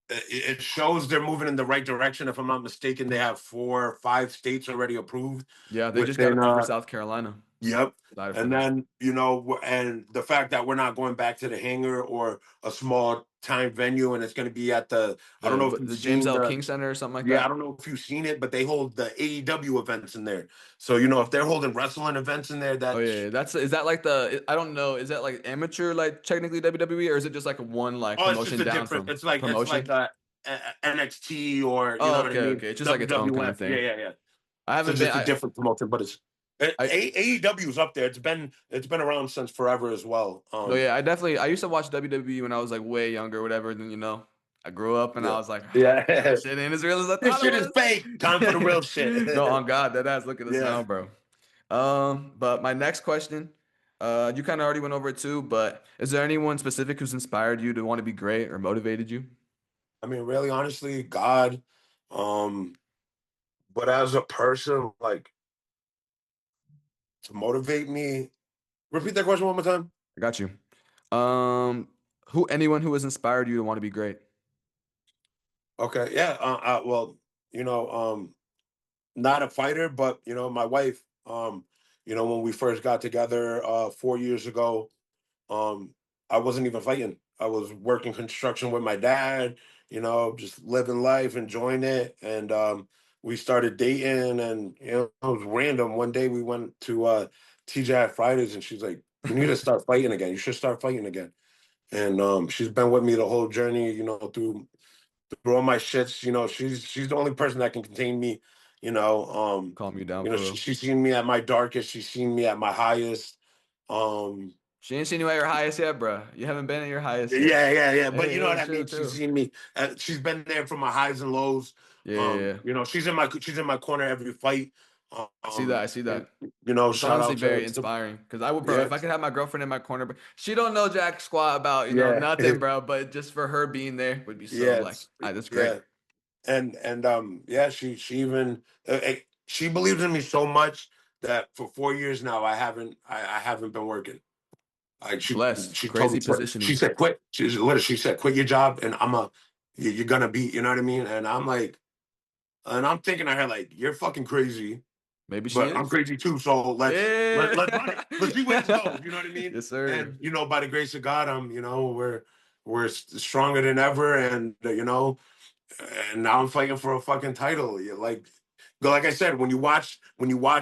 It shows they're moving in the right direction. If I'm not mistaken, they have 4 or 5 states already approved Yeah, they just got within approved for South Carolina. Yep. Side And footage. then, you know, and the fact that we're not going back to the hangar or a small time venue, and it's going to be at the, I don't know if you've The James seen L. the, King Center or something like yeah, I that. don't know if you've seen it, but they hold the AEW events in there. So, you know, if they're holding wrestling events in there, Oh yeah, that's, yeah. That's is that like I don't know, is that like amateur like technically WWE or is it just like one like oh, it's just promotion a down different, from it's like promotion? a NXT or, you know Oh, what I okay, mean? okay. It's just like its own kind WWF. of Yeah, thing. yeah, yeah. I So haven't been just a different promotion, but it's, I AEW is up there. It's been around since forever as well. no, yeah, I used to watch WWE when I was like way younger, whatever. Then I grew up and Yeah. I was like, Yeah. shit ain't as real as I This thought shit is fake. Time for the real shit. it was. No, on God, that ass. Look at us now, Yeah. bro. But my next question, you kind of already went over it too, but is there anyone specific who's inspired you to want to be great or motivated you? I mean, really, honestly, God. Um, but as a person, like to motivate me. Repeat that question one more time. I got you. Um, anyone who has inspired you to want to be great? Okay. Yeah. Well, you know, not a fighter, but you know, my wife. You know, when we first got together 4 years ago, Um, I wasn't even fighting. I was working construction with my dad, you know, just living life, enjoying it. And we started dating and you know, it was random. One day we went to TGI Fridays and she's like, you need to start fighting again. You should start fighting again. And she's been with me the whole journey, you know, through all my shits. You know, she's the only person that can contain me, you know. Calm you down You know, for real. she's seen me at my darkest, she's seen me at my highest. Um, She ain't seen you at your highest yet, bro. You haven't been at your highest yet. Yeah, yeah, yeah. But you know Hey, what hey, I chill, mean. She's chill. seen me. She's been there for my highs and lows. Yeah, yeah, yeah. You know, she's in my corner every fight. I see that. I see And, that. you know, It's shout honestly out very to inspiring. Cause I would, bro, yeah, if I could have my girlfriend in my corner, but she don't know jack squat about, yeah, nothing, bro. But just for her being there would be so like, yes, that's great. yeah, and yeah, she even she believes in me so much that for 4 years now I haven't been working. Like Blessed. she told me Crazy quit. She positioning. said quit. She said quit your job and you're gonna be, you know what I mean? And I'm like. And I'm thinking I had like, you're fucking crazy, Maybe she but I'm is. crazy too. So let's run it. Yeah. Let's see where this goes. You know what I mean? Yes, sir. And you know, by the grace of God, you know, we're stronger than ever, and you know, and now I'm fighting for a fucking title. Like I said, when you watch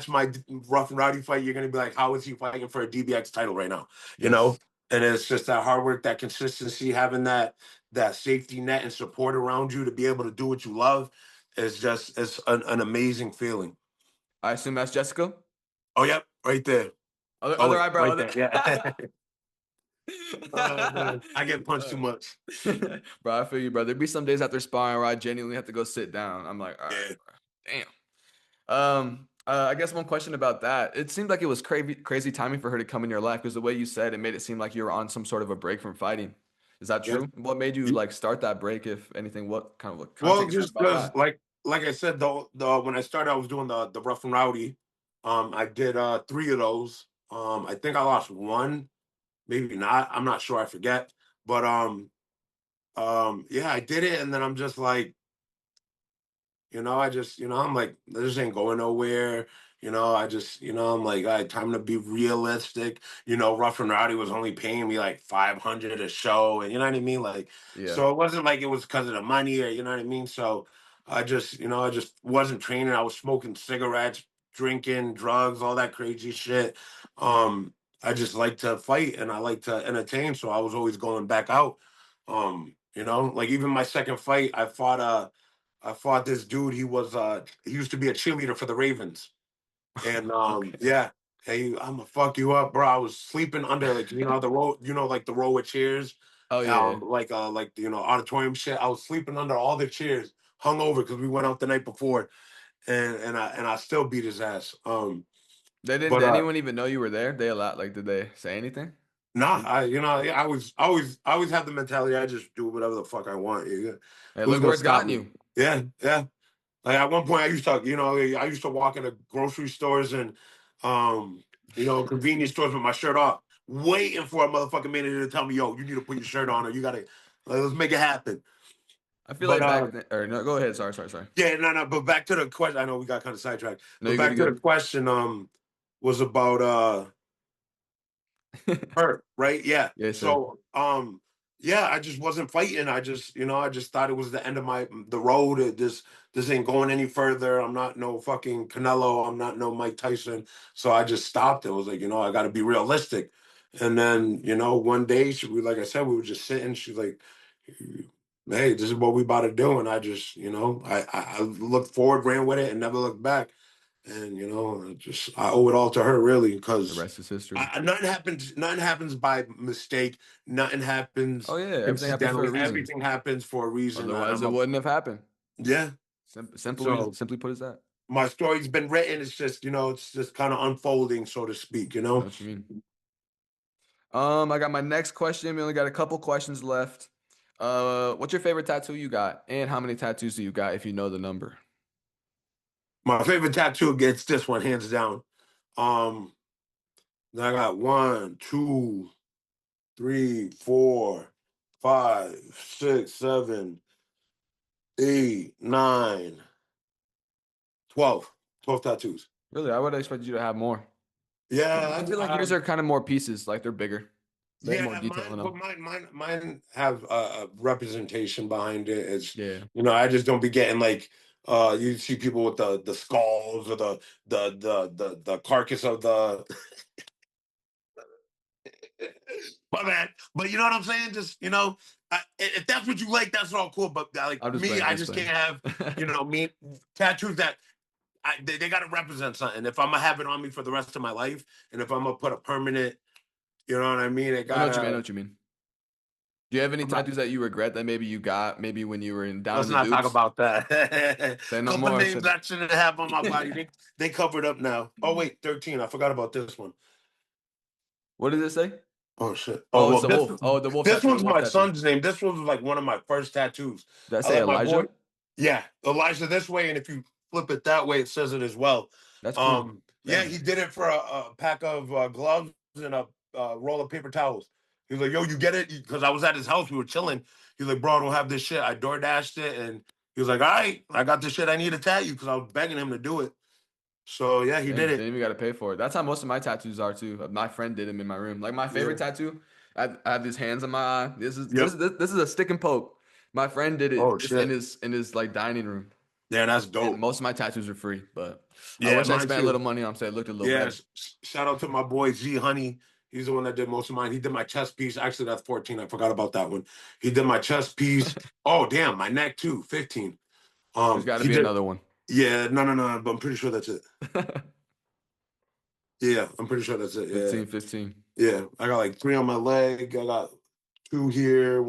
my rough and rowdy fight, you're gonna be like, how is he fighting for a DBX title right now? You know, Yes. and it's just that hard work, that consistency, having that safety net and support around you to be able to do what you love is just it's an amazing feeling. I assume that's Jessica. Oh, yep, right there. Oh Other wait, eyebrow. right there. Yeah. Oh man, I get punched too Uh, much. bro, I feel you, bro. There'd be some days after sparring where I genuinely have to go sit down. I'm like, all right, Yeah. bro. Damn. I guess one question about that. It seemed like it was crazy timing for her to come in your life because the way you said it made it seem like you were on some sort of a break from fighting. Is that Yes. true? What made you like start that break, if anything? What kind of Well, take us back just about because, that? like I said, the when I started, I was doing the rough and rowdy. I did three of those. I think I lost one, maybe not. I'm not sure. I forget. But yeah, I did it, and then I'm just like, you know, I just, I'm like, this ain't going nowhere. You know, I just, I'm like, all right, time to be realistic. You know, Rough and Rowdy was only paying me like 500 a show, and you know what I mean. Like, Yeah. so it wasn't like it was because of the money, or you know what I mean. So I just wasn't training. I was smoking cigarettes, drinking, drugs, all that crazy shit. I just like to fight and I like to entertain, so I was always going back out. You know, like even my second fight, I fought this dude. He used to be a cheerleader for the Ravens. And Okay. yeah, hey, I'm gonna fuck you up, bro. I was sleeping under like the row, like the row of chairs, Oh yeah. like auditorium shit. I was sleeping under all the chairs, hung over because we went out the night before, and I still beat his ass. They didn't. But Did anyone even know you were there? They allowed. Like, did they say anything? nah, I always have the mentality I just do whatever the fuck I want. Yeah. Hey, Who's look gonna where it's stop gotten me? you. Yeah, yeah. Like at one point, I used to walk into grocery stores and, convenience stores with my shirt off, waiting for a motherfucking manager to tell me, "Yo, you need to put your shirt on, or you gotta let's make it happen." I feel But like back then, or no, go ahead. Sorry, sorry, sorry. yeah, no, no. But back to the question. I know we got kind of sidetracked, No, but you're good. back You're to the good. question. was about hurt, right? Yeah. Yes, sir. So, yeah, I just wasn't fighting. I just, I just thought it was the end of the road. This ain't going any further. I'm not no fucking Canelo. I'm not no Mike Tyson. So I just stopped. It was like, I got to be realistic. And then, one day like I said, we were just sitting. She's like, "Hey, this is what we about to do." And I just, I looked forward, ran with it, and never looked back. And I owe it all to her, really, The because rest is history. nothing happens by mistake. Nothing Oh happens yeah, everything happens for a incidentally. reason. Everything happens for a reason, and Otherwise, it wouldn't have happened. yeah. So Simply put as that. my story's been written. It's just, it's just kind of unfolding, so to speak. I know what you mean. I got my next question. We only got a couple questions left. What's your favorite tattoo you got, and how many tattoos do you got if you know the number? My favorite tattoo gets this one, hands down. Um, I got one, two, three, four, five, six, seven, eight, nine, 12. 12 tattoos. Really, I would expect you to have more. I Yeah, feel like yours are kind of more pieces, like they're bigger. They have more yeah, detail in but them. mine have a representation behind it. It's Yeah, I just don't be getting like you see people with the skulls or the carcass of the my bad. But you know what I'm saying? Just if that's what you like, that's all cool. But like I'm just me, playing. I'm I just just can't playing. have me tattoos that they got to represent something. If I'm gonna have it on me for the rest of my life, and if I'm gonna put a permanent, you know what I mean? It I know what you mean. I know gotta. what you mean. Do you have any I'm not. tattoos that you regret that maybe you got maybe when you were down in Let's the not talk dupes? about that. Say no Couple more. names Said I shouldn't have on my body. They covered up now. Oh wait, 13. I forgot about this one. what did it say? Oh shit. Oh Oh, it's well, the wolf. Oh, the wolf this tattoo. The one's wolf my tattoo. son's name. This one was like one of my first tattoos. Did I I say let my boy. Elijah? Yeah, Elijah this way, and if you flip it that way, it says it as well. That's cool. Yeah, Damn. he did it for a pack of gloves and a roll of paper towels. He was like, "Yo, you get it?" Because I was at his house, we were chilling. He was like, "Bro, I don't have this shit." I door dashed it, and he was like, "All right, I got this shit. I need to tat you," because I was begging him to do it. So yeah, he Damn, did didn't it. even got to pay for it. That's how most of my tattoos are too. My friend did them in my room. Like my Yeah. favorite tattoo, I have these hands on my eye. Yep. This is a stick and poke. My friend did Oh it just shit. in his like dining room. Yeah, that's And dope. most of my tattoos are free, but I Yeah, wish I mine spent a little too. money on say it looked a little Yeah, better. shout out to my boy Z Honey. He's the one that did most of mine. He did my chest piece. Actually, that's 14. I forgot about that one. He did my chest piece. Oh, damn, my neck too. 15. There's got to He be did. another one. Yeah, no, but I'm pretty sure that's it. Yeah, I'm pretty sure that's it. Yeah, 15, 15. yeah. I got like three on my leg. I got two here,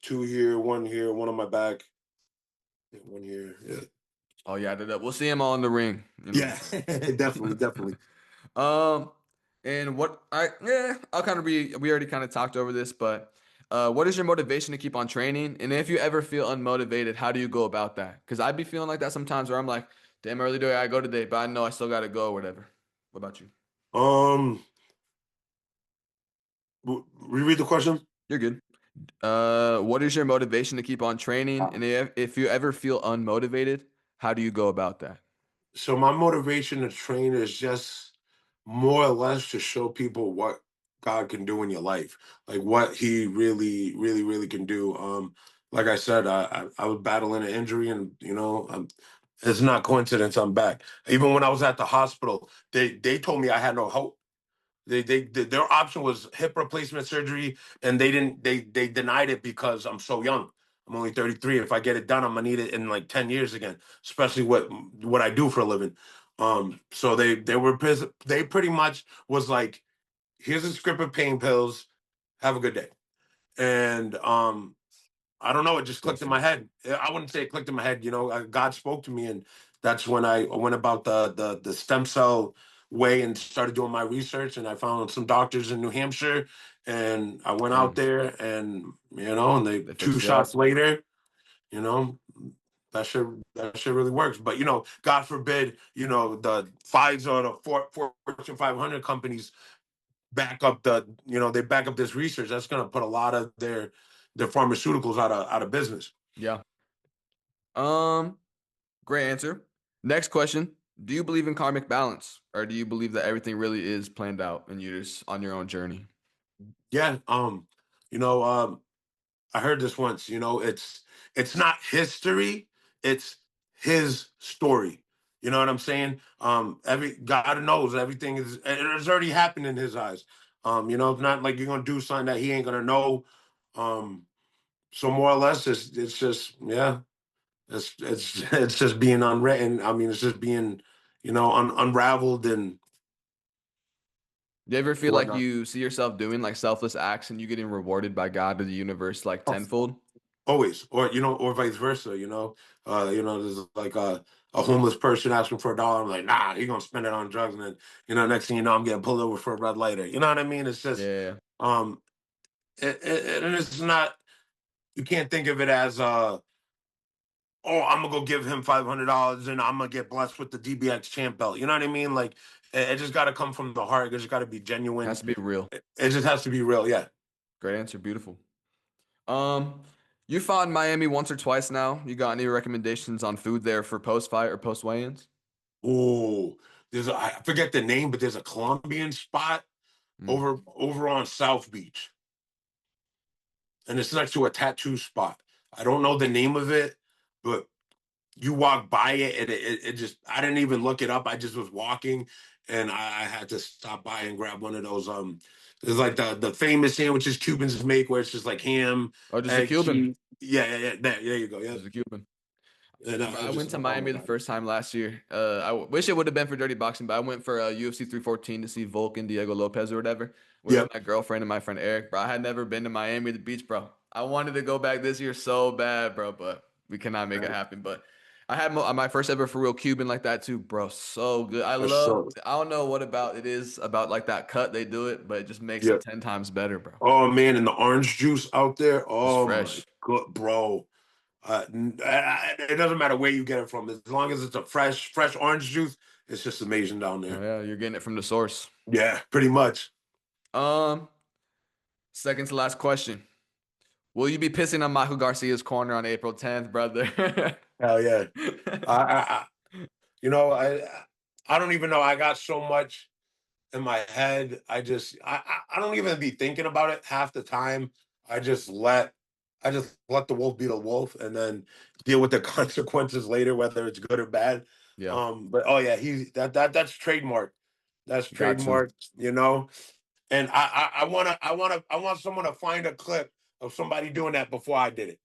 two here, one on my back, yeah, one here. Yeah, Oh yeah, we'll see him all in the ring. You know what I'm yeah, saying? definitely, definitely. Um, and what I yeah, I'll kind of be we already kind of talked over this, but what is your motivation to keep on training? And if you ever feel unmotivated, how do you go about that? Because I'd be feeling like that sometimes where I'm like, damn, early do I go today, but I know I still gotta go or whatever. What about you? Um, reread the question. You're good. What is your motivation to keep on training? And if you ever feel unmotivated, how do you go about that? So my motivation to train is just more or less to show people what God can do in your life, like what He really, really, really can do. Like I said, I was battling an injury, and it's not coincidence I'm back. Even when I was at the hospital, they told me I had no hope. Their option was hip replacement surgery, and they denied it because I'm so young. I'm only 33. If I get it done, I'm gonna need it in like 10 years again, especially what I do for a living. So they pretty much was like, here's a script of pain pills. Have a good day. And I don't know. It just clicked Bless in you. my head. I wouldn't say it clicked in my head. God spoke to me, and that's when I went about the stem cell way and started doing my research. And I found some doctors in New Hampshire, and I went out Damn, there, and and they they two fixed you shots up. later, you know. That shit really works, but God forbid, the Pfizer or the Fortune 500 companies back up they back up this research. That's going to put a lot of their pharmaceuticals out of business. Yeah. Um, Great answer. Next question. Do you believe in karmic balance, or do you believe that everything really is planned out and you're just on your own journey? Yeah, you know, I heard this once, it's not history, it's his story. You know what I'm saying? Every God knows everything it's already happened in his eyes. It's not like you're gonna do something that he ain't gonna know. Um, so more or less it's just yeah, it's it's just being unwritten. I mean, it's just being, unraveled and Do you ever feel like whatnot. you see yourself doing like selfless acts and you getting rewarded by God or the universe like tenfold? Always, or or vice versa. There's like a homeless person asking for $1. I'm like, nah, he gonna spend it on drugs, and then next thing you know, I'm getting pulled over for a red lighter. You know what I mean? It's just, Yeah. um, and it's not. You can't think of it as oh, I'm gonna go give him $500 and I'm gonna get blessed with the DBX champ belt. You know what I mean? Like, it just got to come from the heart. It just got to be Has genuine. to be real. It just has to be real. Yeah. Great answer. Beautiful. Um, you fought in Miami once or twice now. You got any recommendations on food there for post fight or post weigh-ins? Oh, I forget the name, but there's a Colombian spot Mm. over on South Beach, and it's next to a tattoo spot. I don't know the name of it, but you walk by it, and it just I didn't even look it up. I just was walking, and I had to stop by and grab one of those. It's like the famous sandwiches Cubans make, where it's just like ham, Oh, just a egg, Cuban. cheese. Yeah, yeah, yeah. There you go. Yeah, Just a Cuban. and Bro, I I went just to oh my Miami the god. first time last year. I wish it would have been for Dirty Boxing, but I went for UFC 314 to see Volk and Diego Lopez or whatever with Yep. my girlfriend and my friend Eric. Bro, I had never been to Miami the beach, bro. I wanted to go back this year so bad, bro, but we cannot make it happen. But I had my first ever for real Cuban like that too, bro. So good. I That's love. so. I don't know what about it is about like that cut they do it, but it just makes it Yep. 10 times better, bro. Oh man, and the orange juice out there. Just Oh my fresh. god, bro. It doesn't matter where you get it from, as long as it's a fresh orange juice. It's just amazing down Oh there. yeah, you're getting it from the source. Yeah, pretty much. Um, second to last question. Will you be pissing on Michael Garcia's corner on April 10th, brother? Hell yeah. I you know, I don't even know. I got so much in my head. I don't even be thinking about it half the time. I just let I just let the wolf be the wolf, and then deal with the consequences later, whether it's good or bad. Yeah, But oh yeah, that's trademark. That's got to. trademark, you know. And I want someone to find a clip of somebody doing that before I did it.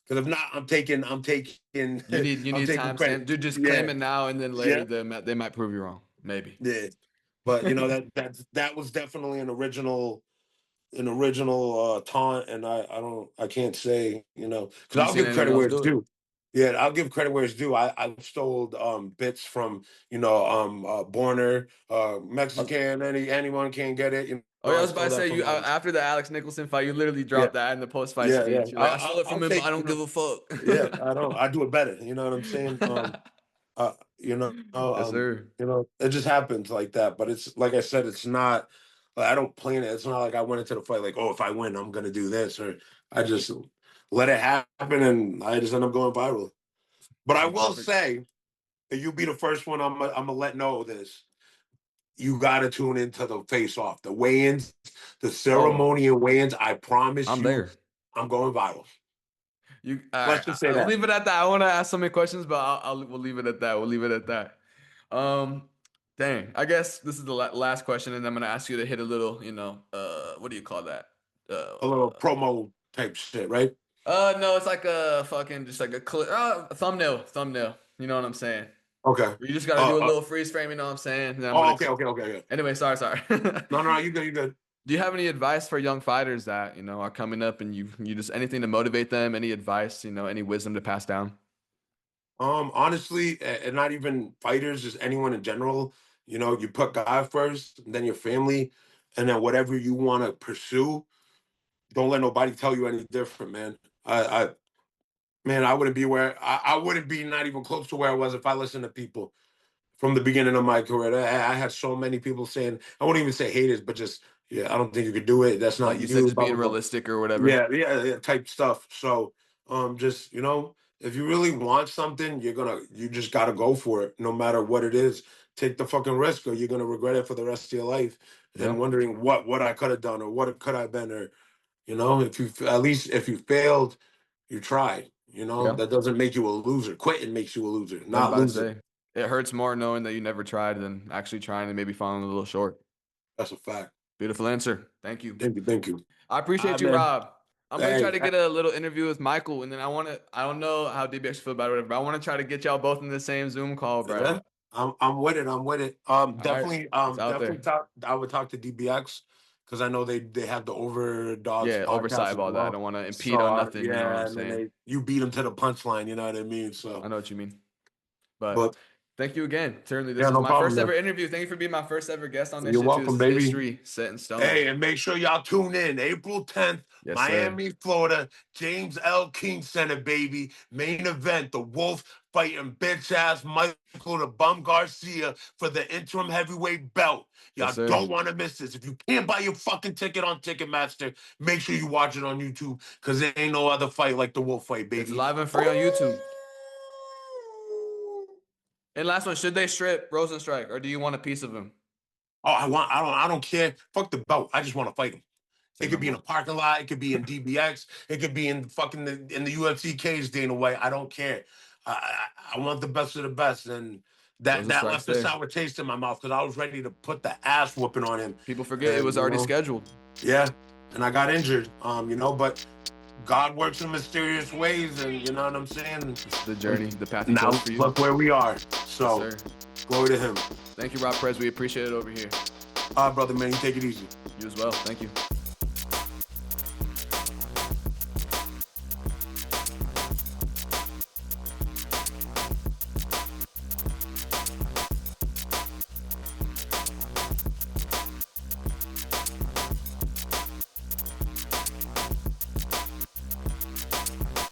Because if not, I'm taking You I'm need taking credit. timestamp. Dude, just claim Yeah, it now and then later yeah, they might prove you wrong. Maybe. yeah. But that was definitely an original taunt, and I can't say, because You I'll seen give anyone credit else where it's do it? due. Yeah, I'll give credit where it's due. I stole bits from Borner, I was, Mexican. Anyone can get it. oh yeah, I I was about stole to that say from you them. after the Alex Nicholson fight, you literally Yeah, dropped that in the post fight yeah, yeah. speech. You're like, I stole it I'll from him, but take I don't give a yeah. fuck. I don't. I do it better. You know what I'm saying? Yes, sir. It just happens like that. But it's like I said, it's not. I don't plan it. It's not like I went into the fight like, oh, if I win, I'm gonna do this, or I just let it happen, and I just end up going viral. But I will Perfect. say, if you be the first one, I'm gonna let know this. You got to tune into the face off, the weigh-ins, the Oh, ceremony and weigh-ins. I promise I'm you, there. I'm going viral. You, all right, Let's just say I'll that. leave it at that. I want to ask so many questions, but we'll leave it at that. We'll leave it at that. Um, dang. I guess this is the last question, and I'm gonna ask you to hit a little, what do you call that? A little promo type shit, right? No, it's like a fucking just like a clip, thumbnail. You know what I'm saying? Okay. You just gotta Uh, do a uh little freeze frame. You know what I'm saying? Then I'm oh, gonna. okay, okay, okay, yeah. Anyway, sorry. No, no, you good, you good. Do you have any advice for young fighters that are coming up, and you just anything to motivate them? Any advice? Any wisdom to pass down? Honestly, and not even fighters, just anyone in general. You put God first, and then your family, and then whatever you want to pursue. Don't let nobody tell you any different, man. Man, I wouldn't be not even close to where I was if I listened to people from the beginning of my career. I had so many people saying, I won't even say haters, but just, yeah, I don't think you could do it. That's Like not you said, you, just blah, being blah, blah. realistic or whatever. Yeah, yeah, yeah, type stuff. So, just, if you really want something, you just gotta go for it, no matter what it is. Take the fucking risk, or you're gonna regret it for the rest of your life, and Yeah. wondering what I could have done, or what could I been, or if you at least if you failed, you tried. Yeah. That doesn't make you a loser. Quitting makes you a loser, I was not about to losing. say, it hurts more knowing that you never tried than actually trying and maybe falling a little short. That's a fact. Beautiful answer. Thank you. Thank you, thank you. I All appreciate right, you, man. Rob. I'm gonna try Hey, to get a little interview with Michael, and then I don't know how DBX feel about it, whatever, but I want to try to get y'all both in the same Zoom call, bro. yeah, I'm with it. I'm with it. All right. It's out Definitely there. talk. I would talk to DBX because I know they have the Overdogs Yeah, oversight podcast of as all that. I well. don't want to impede So on nothing, you know what yeah, I'm and then saying? you beat them to the punchline. You know what I mean? I So, know what you mean. But but thank you again. Certainly, this yeah, was no my problem, first ever man. interview. Thank you for being my first ever guest on this You're shit too. This welcome, is baby. history set in stone. Hey, and make sure y'all tune in April 10th, Yes, sir. Miami, Florida, James L. King Center, baby. Main event, the Wolf fighting bitch ass Michael the Bum Garcia for the interim heavyweight belt. Yes, Y'all sir. don't want to miss this. If you can't buy your fucking ticket on Ticketmaster, make sure you watch it on YouTube because there ain't no other fight like the Wolf fight, It's baby. live and free on YouTube. And last one, should they strip Rosenstrike or do you want a piece of him? Oh, I don't care. Fuck the belt. I just want to fight him. Say It no could be in more. a parking lot. It could be in DBX. It could be in in the UFC cage, Dana White. I don't care. I want the best of the best, and that Rosenstrike's left a there. sour taste in my mouth because I was ready to put the ass whooping on him, People forget it and was already scheduled. yeah, and I got injured. But God works in mysterious ways, and you know what I'm saying. It's the And journey, the path he chose now for you. look where we are. Yes, So sir. glory to him. Thank you, Rob Perez. We appreciate it over here. Brother man, you take it easy. You as well. Thank you.